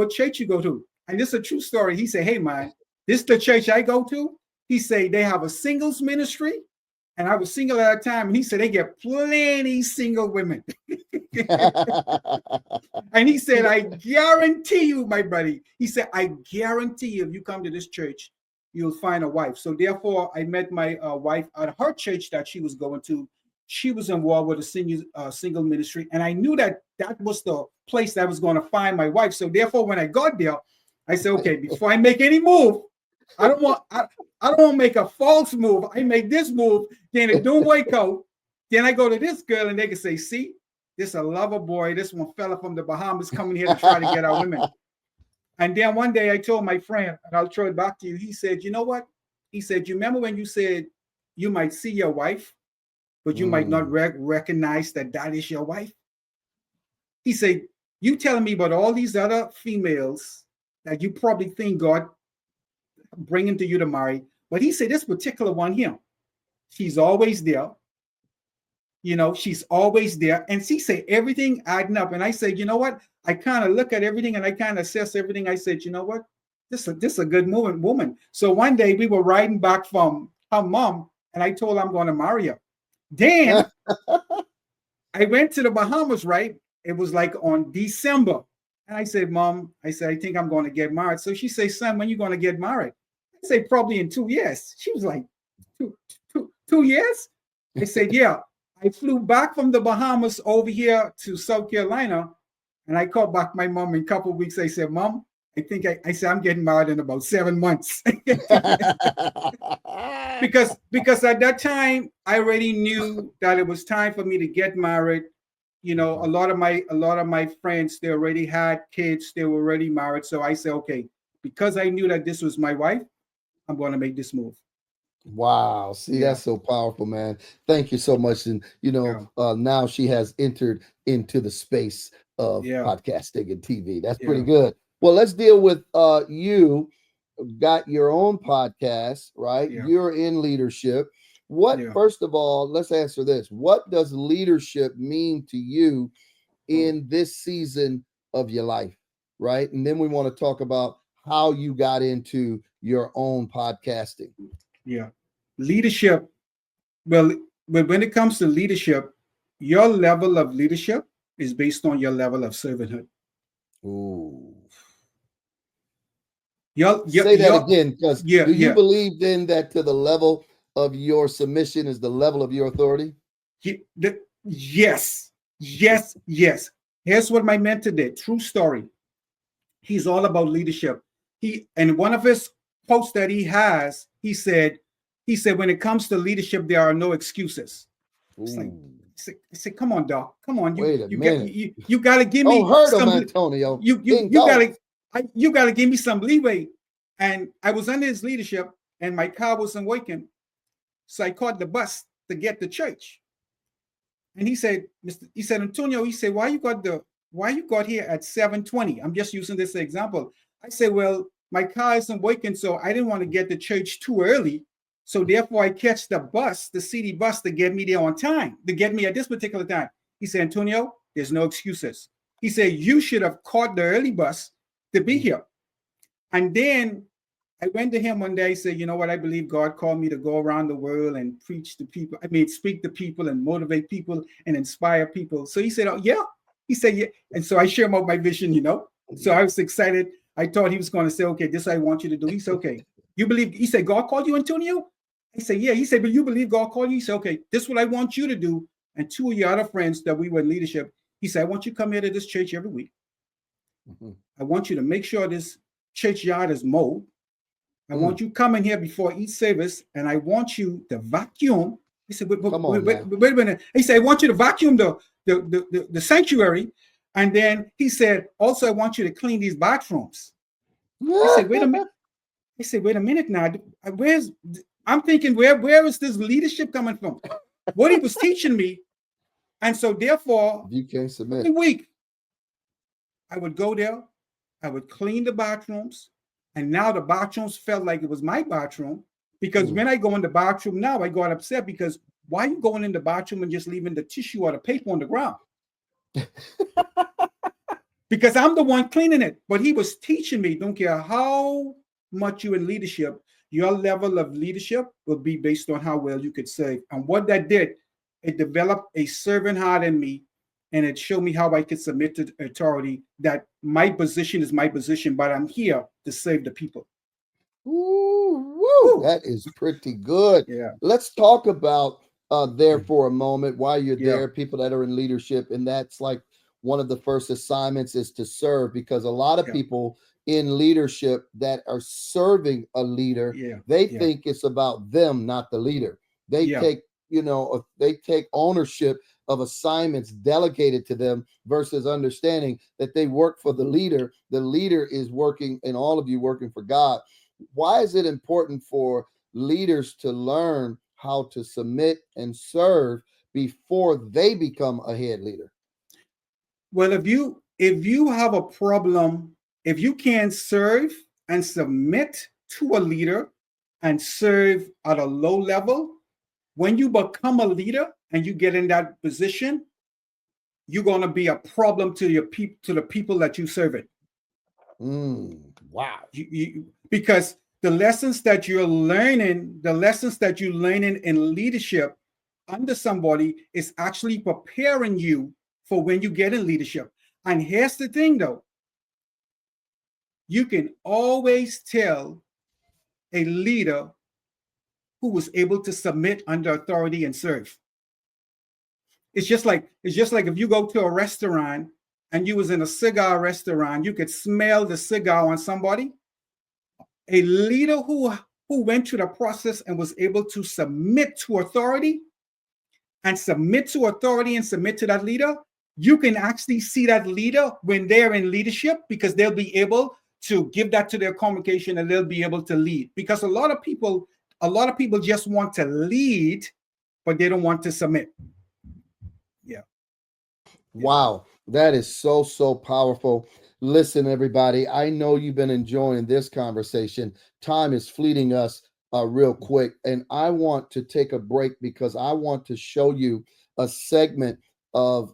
church you go to? And this is a true story. He said, hey, man, this is the church I go to. He said, they have a singles ministry. And I was single at that time. And he said, they get plenty single women. And he said, I guarantee you, my buddy. He said, I guarantee you, if you come to this church, you'll find a wife. So therefore, I met my wife at her church that she was going to. She was involved with a single ministry. And I knew that was the place that I was going to find my wife. So therefore, when I got there, I said, okay, before I make any move, I don't want to make a false move. I make this move, then it don't work out. Then I go to this girl and they can say, see, this a lover boy. This one fella from the Bahamas coming here to try to get our women. And then one day I told my friend, and I'll throw it back to you. He said, you know what? He said, you remember when you said you might see your wife, but you might not recognize that is your wife? He said, you telling me about all these other females that you probably think God bringing to you to marry. But he said, this particular one here, she's always there. She's always there. And she said, everything adding up. And I said, you know what? I kind of look at everything and I kind of assess everything. I said, you know what? This is a good woman. So one day we were riding back from her mom and I told her I'm going to marry her. Then I went to the Bahamas, right? It was like on December. And I said, Mom, I think I'm going to get married. So she said, son, when are you going to get married? I said, probably in 2 years. She was like, 2 years? I said, yeah. I flew back from the Bahamas over here to South Carolina. And I called back my mom in a couple of weeks. I said, Mom, I said, I'm getting married in about 7 months. because at that time, I already knew that it was time for me to get married. A lot of my friends, they already had kids. They were already married. So I said, okay, because I knew that this was my wife, I'm going to make this move. Wow. See, that's so powerful, man. Thank you so much. And, now she has entered into the space of podcasting and TV. That's pretty good. Well, let's deal with you got your own podcast, right? Yeah. You're in leadership. First of all, let's answer this. What does leadership mean to you in this season of your life, right? And then we want to talk about how you got into your own podcasting. Yeah. Leadership. Well, when it comes to leadership, your level of leadership is based on your level of servanthood. Ooh. Say that again, because do you believe then that to the level of your submission is the level of your authority? Yes. Here's what my mentor did. True story. He's all about leadership. And one of his quotes that he has, he said, when it comes to leadership, there are no excuses. It's like, I said, come on, Doc. Come on. You got to give me some, Antonio. You got to give me some leeway. And I was under his leadership and my car wasn't working. So I caught the bus to get to church. And he said, Antonio, why you got here at 7:20? I'm just using this example. I said, well, my car isn't working, so I didn't want to get to church too early. So therefore I catch the bus, the city bus, to get me there on time, to get me at this particular time. He said, Antonio, there's no excuses. He said, you should have caught the early bus to be here. And then I went to him one day, said, you know what? I believe God called me to go around the world and preach to people. Speak to people and motivate people and inspire people. So he said, oh, yeah. He said, yeah. And so I shared about my vision, So I was excited. I thought he was going to say, okay, this I want you to do. He said, okay. You believe? He said, God called you, Antonio? I said, yeah. He said, but you believe God called you? He said, okay, this is what I want you to do. And two of your other friends that we were in leadership, he said, I want you to come here to this church every week. Mm-hmm. I want you to make sure this churchyard is mowed. I want you coming here before each service, and I want you to vacuum. He said, wait a minute. He said, I want you to vacuum the sanctuary. And then he said, also, I want you to clean these bathrooms. I said, wait a minute. He said, wait a minute now. I'm thinking, where is this leadership coming from? What he was teaching me. And so therefore, you can't submit. Every week, I would go there. I would clean the bathrooms. And now the bathrooms felt like it was my bathroom, because when I go in the bathroom now, I got upset because why are you going in the bathroom and just leaving the tissue or the paper on the ground? Because I'm the one cleaning it. But he was teaching me, don't care how much you're in leadership, your level of leadership will be based on how well you could serve. And what that did, it developed a servant heart in me, and it showed me how I could submit to authority, that my position is my position, but I'm here to save the people. Ooh, woo, that is pretty good. Yeah. Let's talk about there for a moment while you're Yeah. there, people that are in leadership. And that's like one of the first assignments is to serve, because a lot of Yeah. people in leadership that are serving a leader, Yeah. they Yeah. think it's about them, not the leader. They Yeah. take, they take ownership of assignments delegated to them versus understanding that they work for the leader. The leader is working, and all of you working for God. Why is it important for leaders to learn how to submit and serve before they become a head leader? Well, if you have a problem, if you can't serve and submit to a leader and serve at a low level, when you become a leader and you get in that position, you're going to be a problem to the people that you serve it. Wow. Because the lessons that you're learning in leadership under somebody is actually preparing you for when you get in leadership. And here's the thing, though. You can always tell a leader who was able to submit under authority and serve. It's just like if you go to a restaurant and you was in a cigar restaurant, you could smell the cigar on somebody. A leader who went through the process and was able to submit to authority and submit to that leader, you can actually see that leader when they're in leadership, because they'll be able to give that to their congregation and they'll be able to lead. Because a lot of people just want to lead, but they don't want to submit. Yeah. Wow. That is so, so powerful. Listen, everybody, I know you've been enjoying this conversation. Time is fleeting us real quick, and I want to take a break because I want to show you a segment of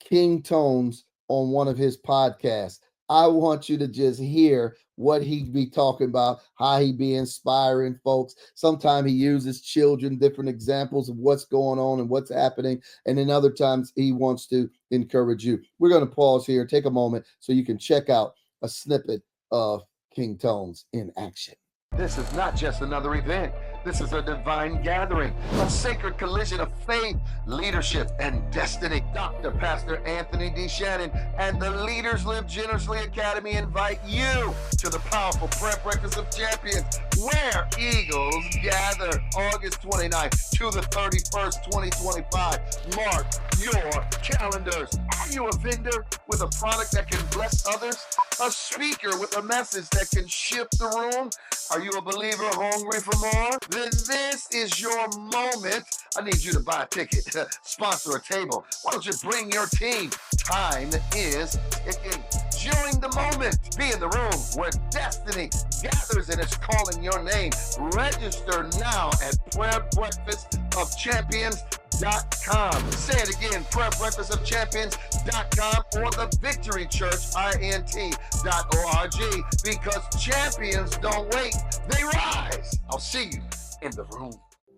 King Tones on one of his podcasts. I want you to just hear what he be talking about, how he be inspiring folks. Sometimes he uses children, different examples of what's going on and what's happening. And then other times he wants to encourage you. We're going to pause here, take a moment so you can check out a snippet of King Tones in action. This is not just another event. This is a divine gathering, a sacred collision of faith, leadership, and destiny. Dr. Pastor Anthony D. Shannon and the Leaders Live Generously Academy invite you to the powerful Prayer Breakfast of Champions, where Eagles gather August 29th to the 31st, 2025. Mark your calendars. Are you a vendor with a product that can bless others? A speaker with a message that can shift the room? Are you a believer hungry for more? Then this is your moment. I need you to buy a ticket, sponsor a table. Why don't you bring your team? Time is ticking. During the moment, be in the room where destiny gathers and it's calling your name. Register now at prayerbreakfastofchampions.com. Say it again, prayerbreakfastofchampions.com or the Victory Church, INT.org, because champions don't wait, they rise. I'll see you in the room.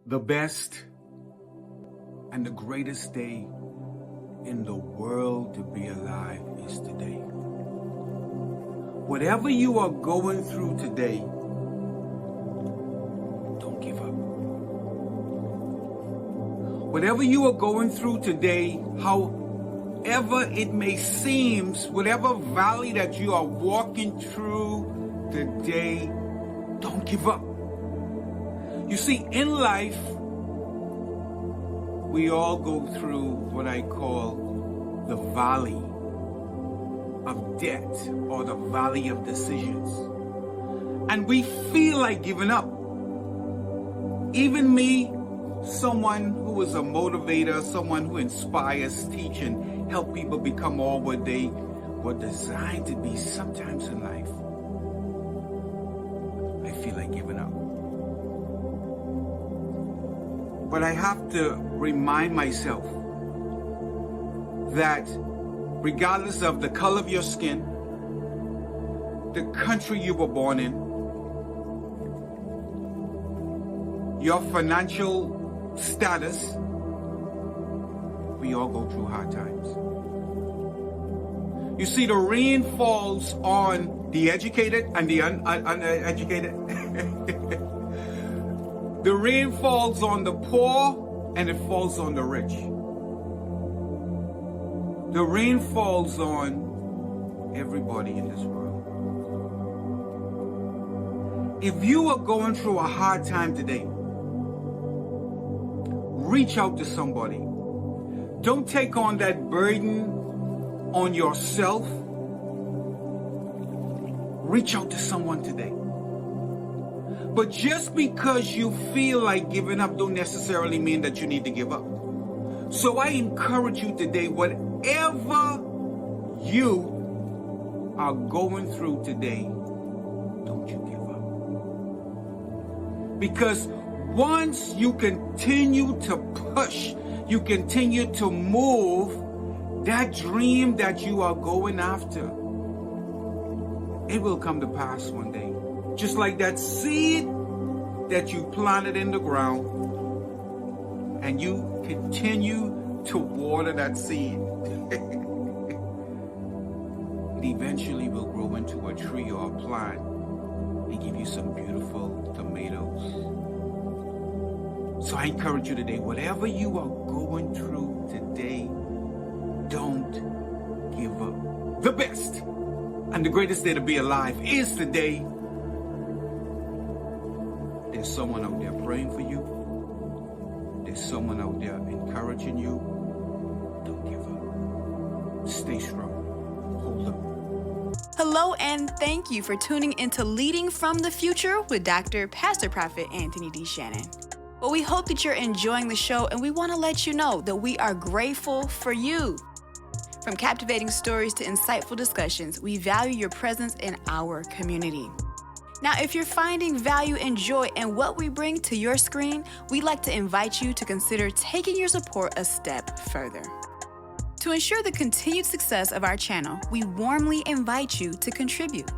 The best and the greatest day in the world to be alive is today. Whatever you are going through today, don't give up. Whatever you are going through today, however it may seem, whatever valley that you are walking through today, don't give up. You see, in life, we all go through what I call the valley of debt or the valley of decisions. And we feel like giving up. Even me, someone who is a motivator, someone who inspires, teach, and help people become all what they were designed to be, sometimes in life, I feel like giving up. But I have to remind myself that regardless of the color of your skin, the country you were born in, your financial status. We all go through hard times. You see, the rain falls on the educated and the uneducated. The rain falls on the poor and it falls on the rich. The rain falls on everybody in this world. If you are going through a hard time today, reach out to somebody. Don't take on that burden on yourself. Reach out to someone today. But just because you feel like giving up don't necessarily mean that you need to give up. So I encourage you today, whatever you are going through today, don't you give up. Because once you continue to push, you continue to move, that dream that you are going after, it will come to pass one day. Just like that seed that you planted in the ground, and you continue to water that seed, it eventually will grow into a tree or a plant and give you some beautiful tomatoes. So I encourage you today, whatever you are going through today, don't give up. The best and the greatest day to be alive is today. There's someone out there praying for you. There's someone out there encouraging you. Don't give up. Stay strong. Hold up. Hello and thank you for tuning into Leading from the Future with Dr. Pastor Prophet Anthony D. Shannon. Well, we hope that you're enjoying the show, and we want to let you know that we are grateful for you. From captivating stories to insightful discussions, we value your presence in our community. Now, if you're finding value and joy in what we bring to your screen, we'd like to invite you to consider taking your support a step further. To ensure the continued success of our channel, we warmly invite you to contribute.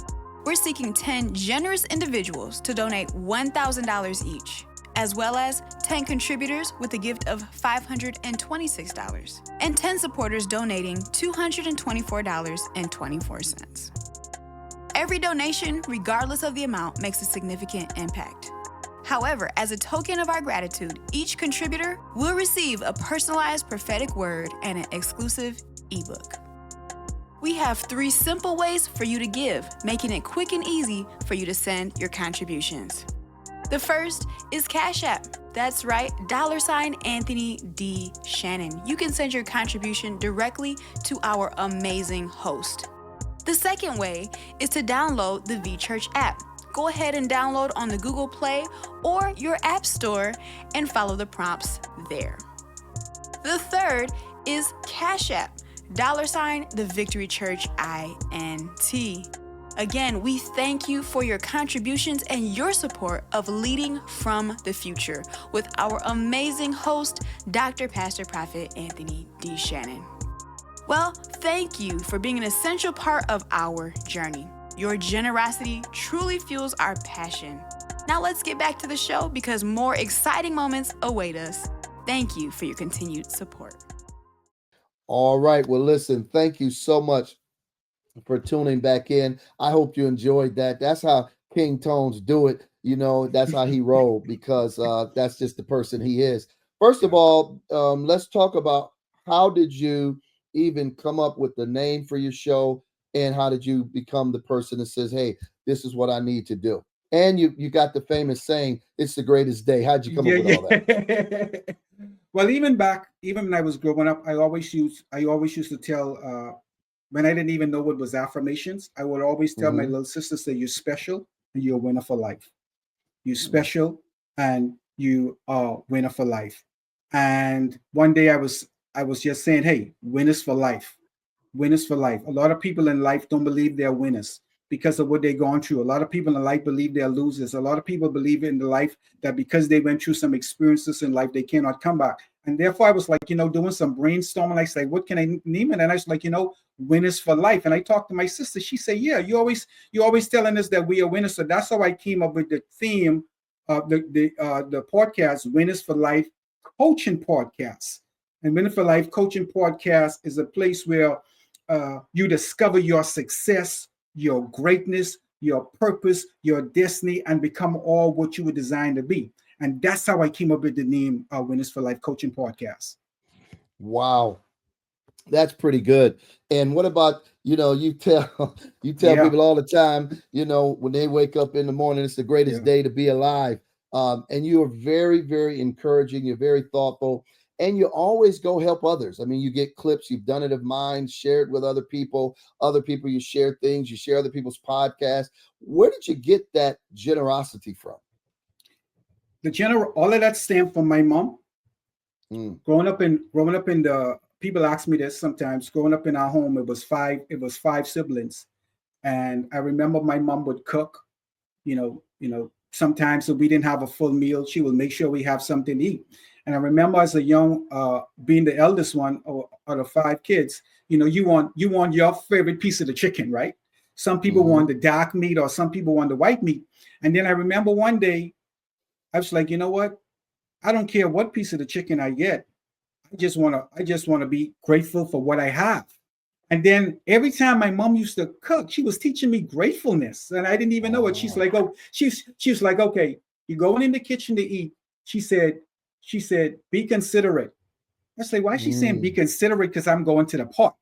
We're seeking 10 generous individuals to donate $1,000 each, as well as 10 contributors with a gift of $526, and 10 supporters donating $224.24. Every donation, regardless of the amount, makes a significant impact. However, as a token of our gratitude, each contributor will receive a personalized prophetic word and an exclusive ebook. We have 3 simple ways for you to give, making it quick and easy for you to send your contributions. The first is Cash App. That's right, $ Anthony D. Shannon. You can send your contribution directly to our amazing host. The second way is to download the V-Church app. Go ahead and download on the Google Play or your App Store and follow the prompts there. The third is Cash App, $ the Victory Church INT. Again, we thank you for your contributions and your support of Leading from the Future with our amazing host, Dr. Pastor Prophet Anthony D. Shannon. Well, thank you for being an essential part of our journey. Your generosity truly fuels our passion. Now let's get back to the show because more exciting moments await us. Thank you for your continued support. All right. Well, listen, thank you so much for tuning back in. I hope you enjoyed that. That's how King Tones do it. You know, that's how he rolled because that's just the person he is. First of all, let's talk about how did you even come up with the name for your show, and how did you become the person that says, hey, this is what I need to do? And you got the famous saying, it's the greatest day. How'd you come up with all that? Well, even when I was growing up, I always used to tell, when I didn't even know what was affirmations, I would always tell my little sisters that you're special and you're a winner for life. You're special and you are a winner for life. And one day I was just saying, hey, winners for life. Winners for life. A lot of people in life don't believe they're winners because of what they've gone through. A lot of people in life believe they're losers. A lot of people believe in the life that because they went through some experiences in life, they cannot come back. And therefore I was like, doing some brainstorming. I say, what can I name it? And I was like, winners for life. And I talked to my sister. She said, yeah, you always telling us that we are winners. So that's how I came up with the theme of the podcast, Winners for Life Coaching Podcast. And Winners for Life Coaching Podcast is a place where you discover your success, your greatness, your purpose, your destiny, and become all what you were designed to be. And that's how I came up with the name Winners for Life Coaching Podcast. Wow. That's pretty good. And what about, you tell people all the time, when they wake up in the morning, it's the greatest day to be alive. And you are very, very encouraging. You're very thoughtful, and you always go help others. I mean, you get clips, you've done it of mine, shared with other people, you share things, you share other people's podcasts. Where did you get that generosity from? All of that stemmed from my mom. Growing up in the, people ask me this sometimes. Growing up in our home, it was five siblings, and I remember my mom would cook. Sometimes if we didn't have a full meal, she would make sure we have something to eat. And I remember as a young, being the eldest one out of 5 kids, you want your favorite piece of the chicken, right? Some people want the dark meat, or some people want the white meat. And then I remember one day, I was like, you know what? I don't care what piece of the chicken I get. I just want to be grateful for what I have. And then every time my mom used to cook, she was teaching me gratefulness, and I didn't even know it. She's like, she was like, okay, you're going in the kitchen to eat. She said, be considerate. I was like, why is she saying be considerate? Because I'm going to the pot,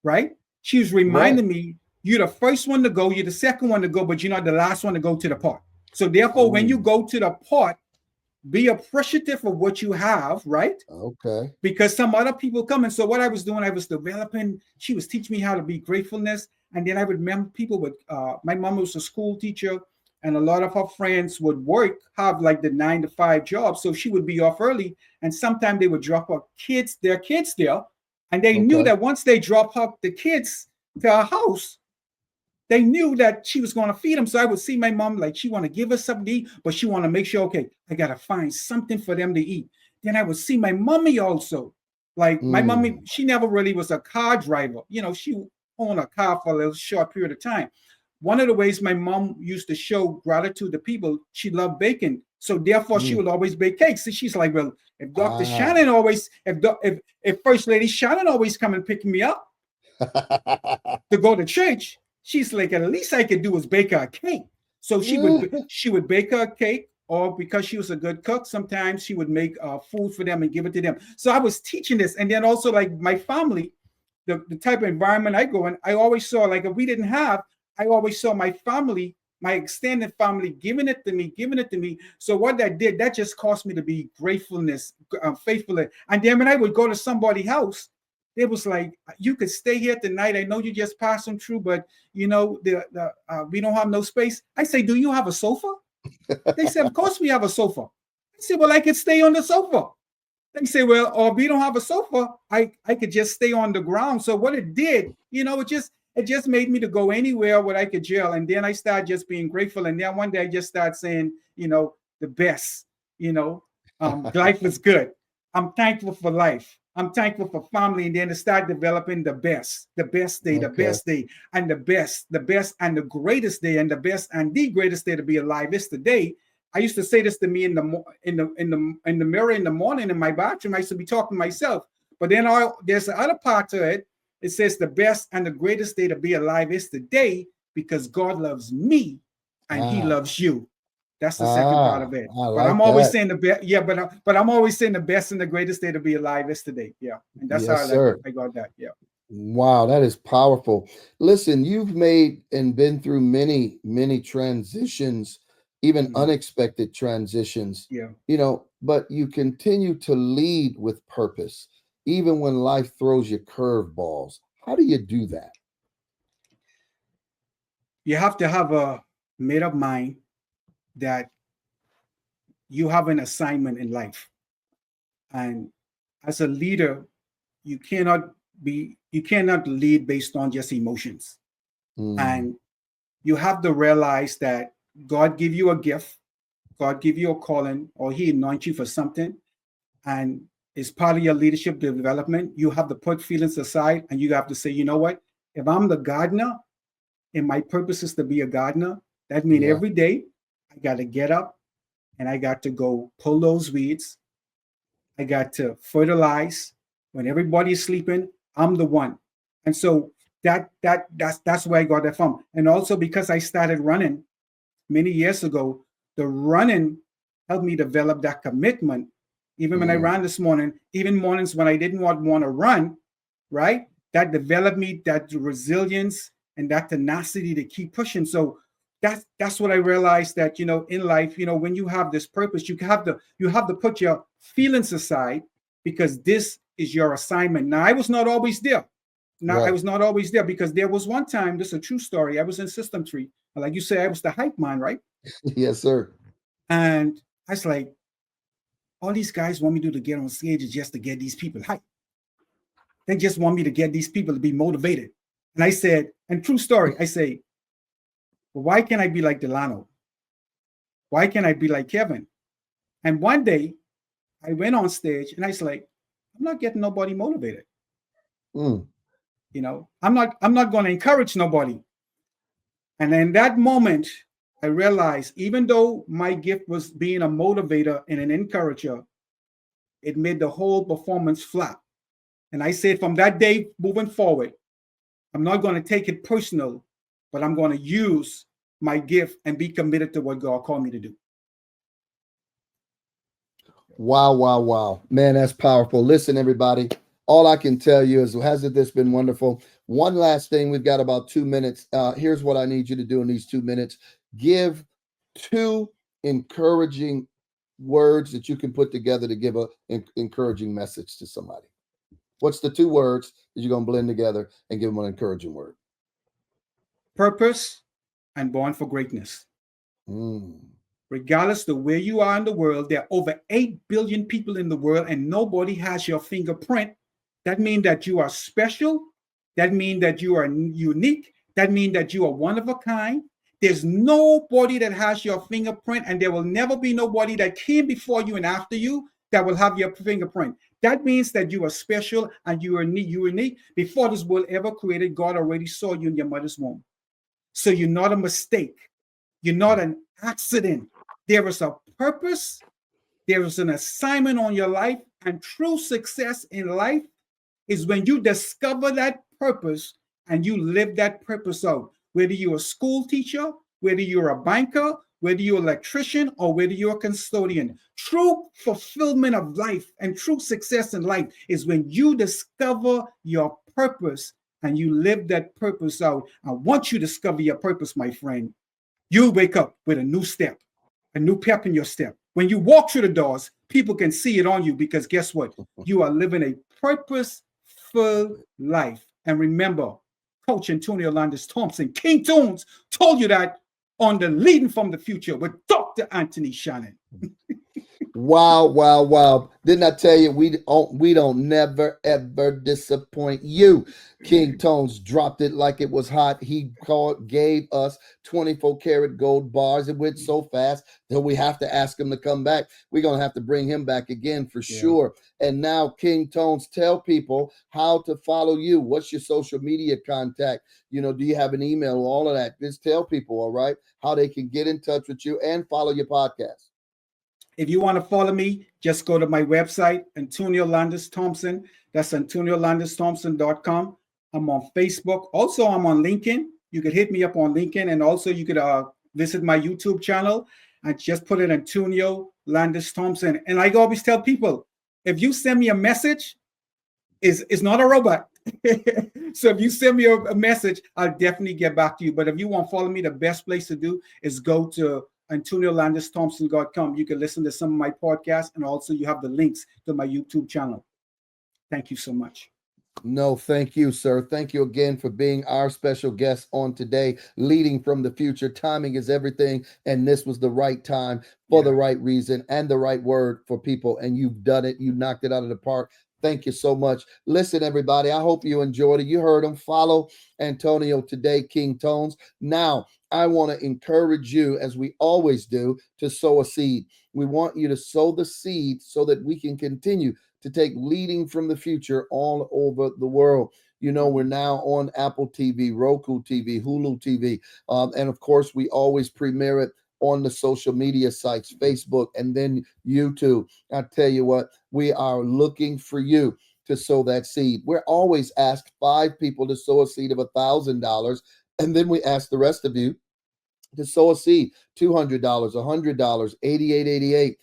right? She was reminding me, you're the first one to go, you're the second one to go, but you're not the last one to go to the pot. So therefore, when you go to the pot, be appreciative of what you have, right? Okay. Because some other people come. And so what I was doing, I was developing, she was teaching me how to be gratefulness. And then I would remember people would, my mom was a school teacher, and a lot of her friends would have like the 9-to-5 job. So she would be off early, and sometimes they would drop their kids there. And they knew that once they drop the kids to our house, they knew that she was going to feed them. So I would see my mom, like, she want to give us something to eat, but she want to make sure, okay, I got to find something for them to eat. Then I would see my mommy also. Like my mommy, she never really was a car driver. She owned a car for a little short period of time. One of the ways my mom used to show gratitude to people, she loved baking. So therefore, she would always bake cakes. So she's like, well, if Dr. Shannon always, if First Lady Shannon always come and pick me up to go to church, she's like, at least I could do is bake her a cake. So she would bake her a cake, or because she was a good cook, sometimes she would make food for them and give it to them. So I was teaching this. And then also, like, my family, the type of environment I go in, I always saw, like, if we didn't have, I always saw my family, my extended family giving it to me. So what that did, that just caused me to be faithful. And then when I would go to somebody's house, it was like, you could stay here tonight. I know you just passing through, but we don't have no space. I say, do you have a sofa? They said, of course we have a sofa. I said, well, I could stay on the sofa. They say, well, or if we don't have a sofa, I could just stay on the ground. So what it did, it just made me to go anywhere where I could jail. And then I started just being grateful. And then one day I just started saying, the best, life is good. I'm thankful for life. I'm thankful for family. And then to start developing the best day, the best day, and the best and the greatest day, and the best and the greatest day to be alive is today. I used to say this to me in the mirror in the morning in my bathroom. I used to be talking to myself. But then there's the other part to it. It says the best and the greatest day to be alive is today, because God loves me and He loves you. That's the second part of it. But I'm always saying the best. Yeah, but I'm always saying the best and the greatest day to be alive is today. Yeah, and that's how I got that. Yeah. Wow, that is powerful. Listen, you've made and been through many, many transitions, even unexpected transitions. Yeah. But you continue to lead with purpose, even when life throws you curveballs. How do you do that? You have to have a made-up mind that you have an assignment in life. And as a leader, you cannot lead based on just emotions. And you have to realize that God give you a gift, God give you a calling, or He anoint you for something. And It's part of your leadership development. You have to put feelings aside and you have to say, you know what? If I'm the gardener and my purpose is to be a gardener, that means every day I got to get up and I got to go pull those weeds. I got to fertilize. When everybody's sleeping, I'm the one. And so that's where I got that from. And also because I started running many years ago, the running helped me develop that commitment. Even when I ran this morning, even mornings when I didn't want to run, right? That developed me that resilience and that tenacity to keep pushing. So that's what I realized, that in life, when you have this purpose, you have to put your feelings aside, because this is your assignment. Now, I was not always there. I was not always there, because there was one time, this is a true story. I was in System 3. Like you say, I was the hype man, right? Yes, sir. And I was like, all these guys want me to get on stage is just to get these people hyped. They just want me to get these people to be motivated. And I said, and true story, I say, well, why can't I be like Delano? Why can't I be like Kevin? And one day I went on stage and I was like, I'm not getting nobody motivated. I'm not going to encourage nobody. And in that moment, I realized, even though my gift was being a motivator and an encourager, it made the whole performance flat. And I said, from that day moving forward, I'm not going to take it personal, but I'm going to use my gift and be committed to what God called me to do. Wow. Man, that's powerful. Listen, everybody, all I can tell you is, hasn't this been wonderful? One last thing. We've got about 2 minutes. Here's what I need you to do in these 2 minutes. Give 2 encouraging words that you can put together to give an encouraging message to somebody. What's the 2 words that you're going to blend together and give them an encouraging word? Purpose and born for greatness. Regardless of where you are in the world, there are over 8 billion people in the world, and nobody has your fingerprint. That means that you are special. That means that you are unique. That means that you are one of a kind. There's nobody that has your fingerprint, and there will never be nobody that came before you and after you that will have your fingerprint. That means that you are special and you are unique. Before this world ever created, God already saw you in your mother's womb. So you're not a mistake. You're not an accident. There is a purpose. There is an assignment on your life. And true success in life is when you discover that purpose and you live that purpose out. Whether you're a school teacher, whether you're a banker, whether you're an electrician, or whether you're a custodian. True fulfillment of life and true success in life is when you discover your purpose and you live that purpose out. And once you discover your purpose, my friend, you wake up with a new step, a new pep in your step. When you walk through the doors, people can see it on you, because guess what? You are living a purposeful life. And remember, Coach Antonio Landis Thompson, King Tunes, told you that on the Leading from the Future with Dr. Anthony Shannon. Wow. Didn't I tell you we don't never ever disappoint you? King Tones dropped it like it was hot. He gave us 24 karat gold bars. It went so fast that we have to ask him to come back. We're going to have to bring him back again for sure. And now, King Tones, tell people how to follow you. What's your social media contact? Do you have an email? All of that. Just tell people, all right, how they can get in touch with you and follow your podcast. If you want to follow me, just go to my website, Antonio Landis Thompson. That's AntonioLandisThompson.com. I'm on Facebook. Also, I'm on LinkedIn. You could hit me up on LinkedIn. And also, you could visit my YouTube channel. I just put it Antonio Landis Thompson. And I always tell people, if you send me a message, it's not a robot. So if you send me a message, I'll definitely get back to you. But if you want to follow me, the best place to do is go to AntonioLandisThompson.com. You can listen to some of my podcasts, and also you have the links to my YouTube channel. Thank you so much. No, thank you, sir. Thank you again for being our special guest on today, Leading from the Future. Timing is everything, and this was the right time for the right reason and the right word for people, and you've done it. You knocked it out of the park. Thank you so much. Listen, everybody, I hope you enjoyed it. You heard him. Follow Antonio today, King Tones. Now, I want to encourage you, as we always do, to sow a seed. We want you to sow the seed so that we can continue to take leading from the future all over the world. We're now on Apple TV, Roku TV, Hulu TV, and of course, we always premiere it on the social media sites, Facebook, and then YouTube. I tell you what, we are looking for you to sow that seed. We're always asked 5 people to sow a seed of $1,000, and then we ask the rest of you to sow a seed, $200, $100, $88.88,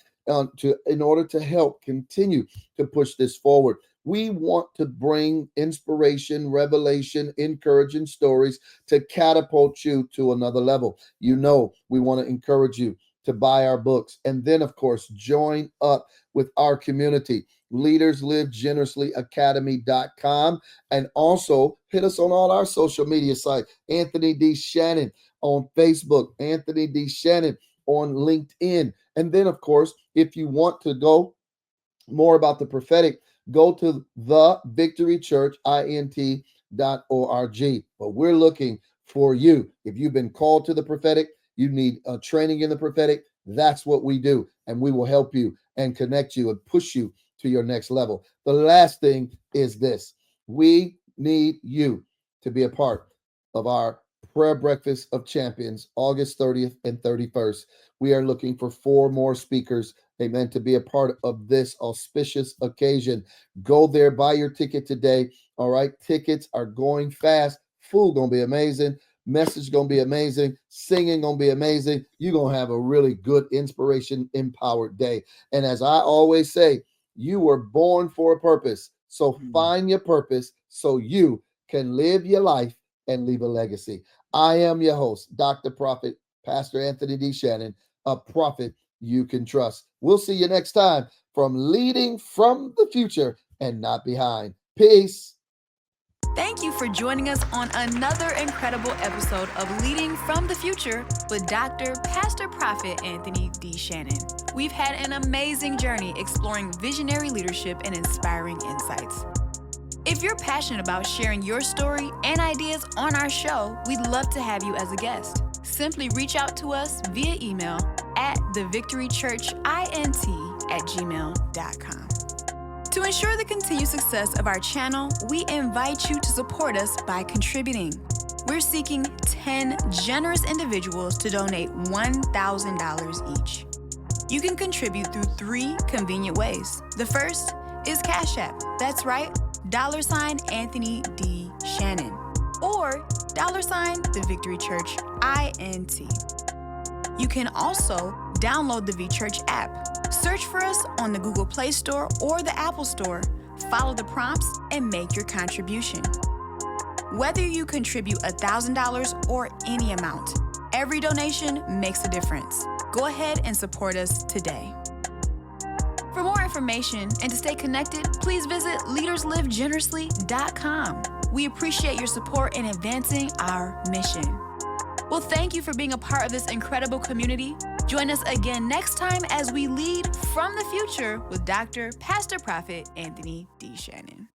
in order to help continue to push this forward. We want to bring inspiration, revelation, encouraging stories to catapult you to another level. We want to encourage you to buy our books, and then, of course, join up with our community, leaderslivegenerouslyacademy.com, and also hit us on all our social media sites. Anthony D. Shannon on Facebook, Anthony D. Shannon on LinkedIn. And then, of course, if you want to go more about the prophetic, go to thevictorychurchint.org. But we're looking for you. If you've been called to the prophetic, you need a training in the prophetic, that's what we do. And we will help you and connect you and push you to your next level. The last thing is this. We need you to be a part of our Prayer Breakfast of Champions, August 30th and 31st. We are looking for 4 more speakers, amen, to be a part of this auspicious occasion. Go there, buy your ticket today. All right, tickets are going fast. Food gonna be amazing. Message gonna be amazing. Singing gonna be amazing. You're gonna have a really good inspiration empowered day. And as I always say, you were born for a purpose. So find your purpose so you can live your life and leave a legacy. I am your host, Dr. Prophet, Pastor Anthony D. Shannon, a prophet you can trust. We'll see you next time from Leading from the Future and Not Behind. Peace. Thank you for joining us on another incredible episode of Leading from the Future with Dr. Pastor Prophet Anthony D. Shannon. We've had an amazing journey exploring visionary leadership and inspiring insights. If you're passionate about sharing your story and ideas on our show, we'd love to have you as a guest. Simply reach out to us via email at thevictorychurchint@gmail.com. To ensure the continued success of our channel, we invite you to support us by contributing. We're seeking 10 generous individuals to donate $1,000 each. You can contribute through 3 convenient ways. The first is Cash App. That's right, $Anthony D. Shannon, or $The Victory Church INT. You can also download the V Church app. Search for us on the Google Play Store or the Apple Store. Follow the prompts and make your contribution. Whether you contribute $1,000 or any amount, every donation makes a difference. Go ahead and support us today. For more information and to stay connected, please visit leaderslivegenerously.com. We appreciate your support in advancing our mission. Well, thank you for being a part of this incredible community. Join us again next time as we lead from the future with Dr. Pastor Prophet Anthony D. Shannon.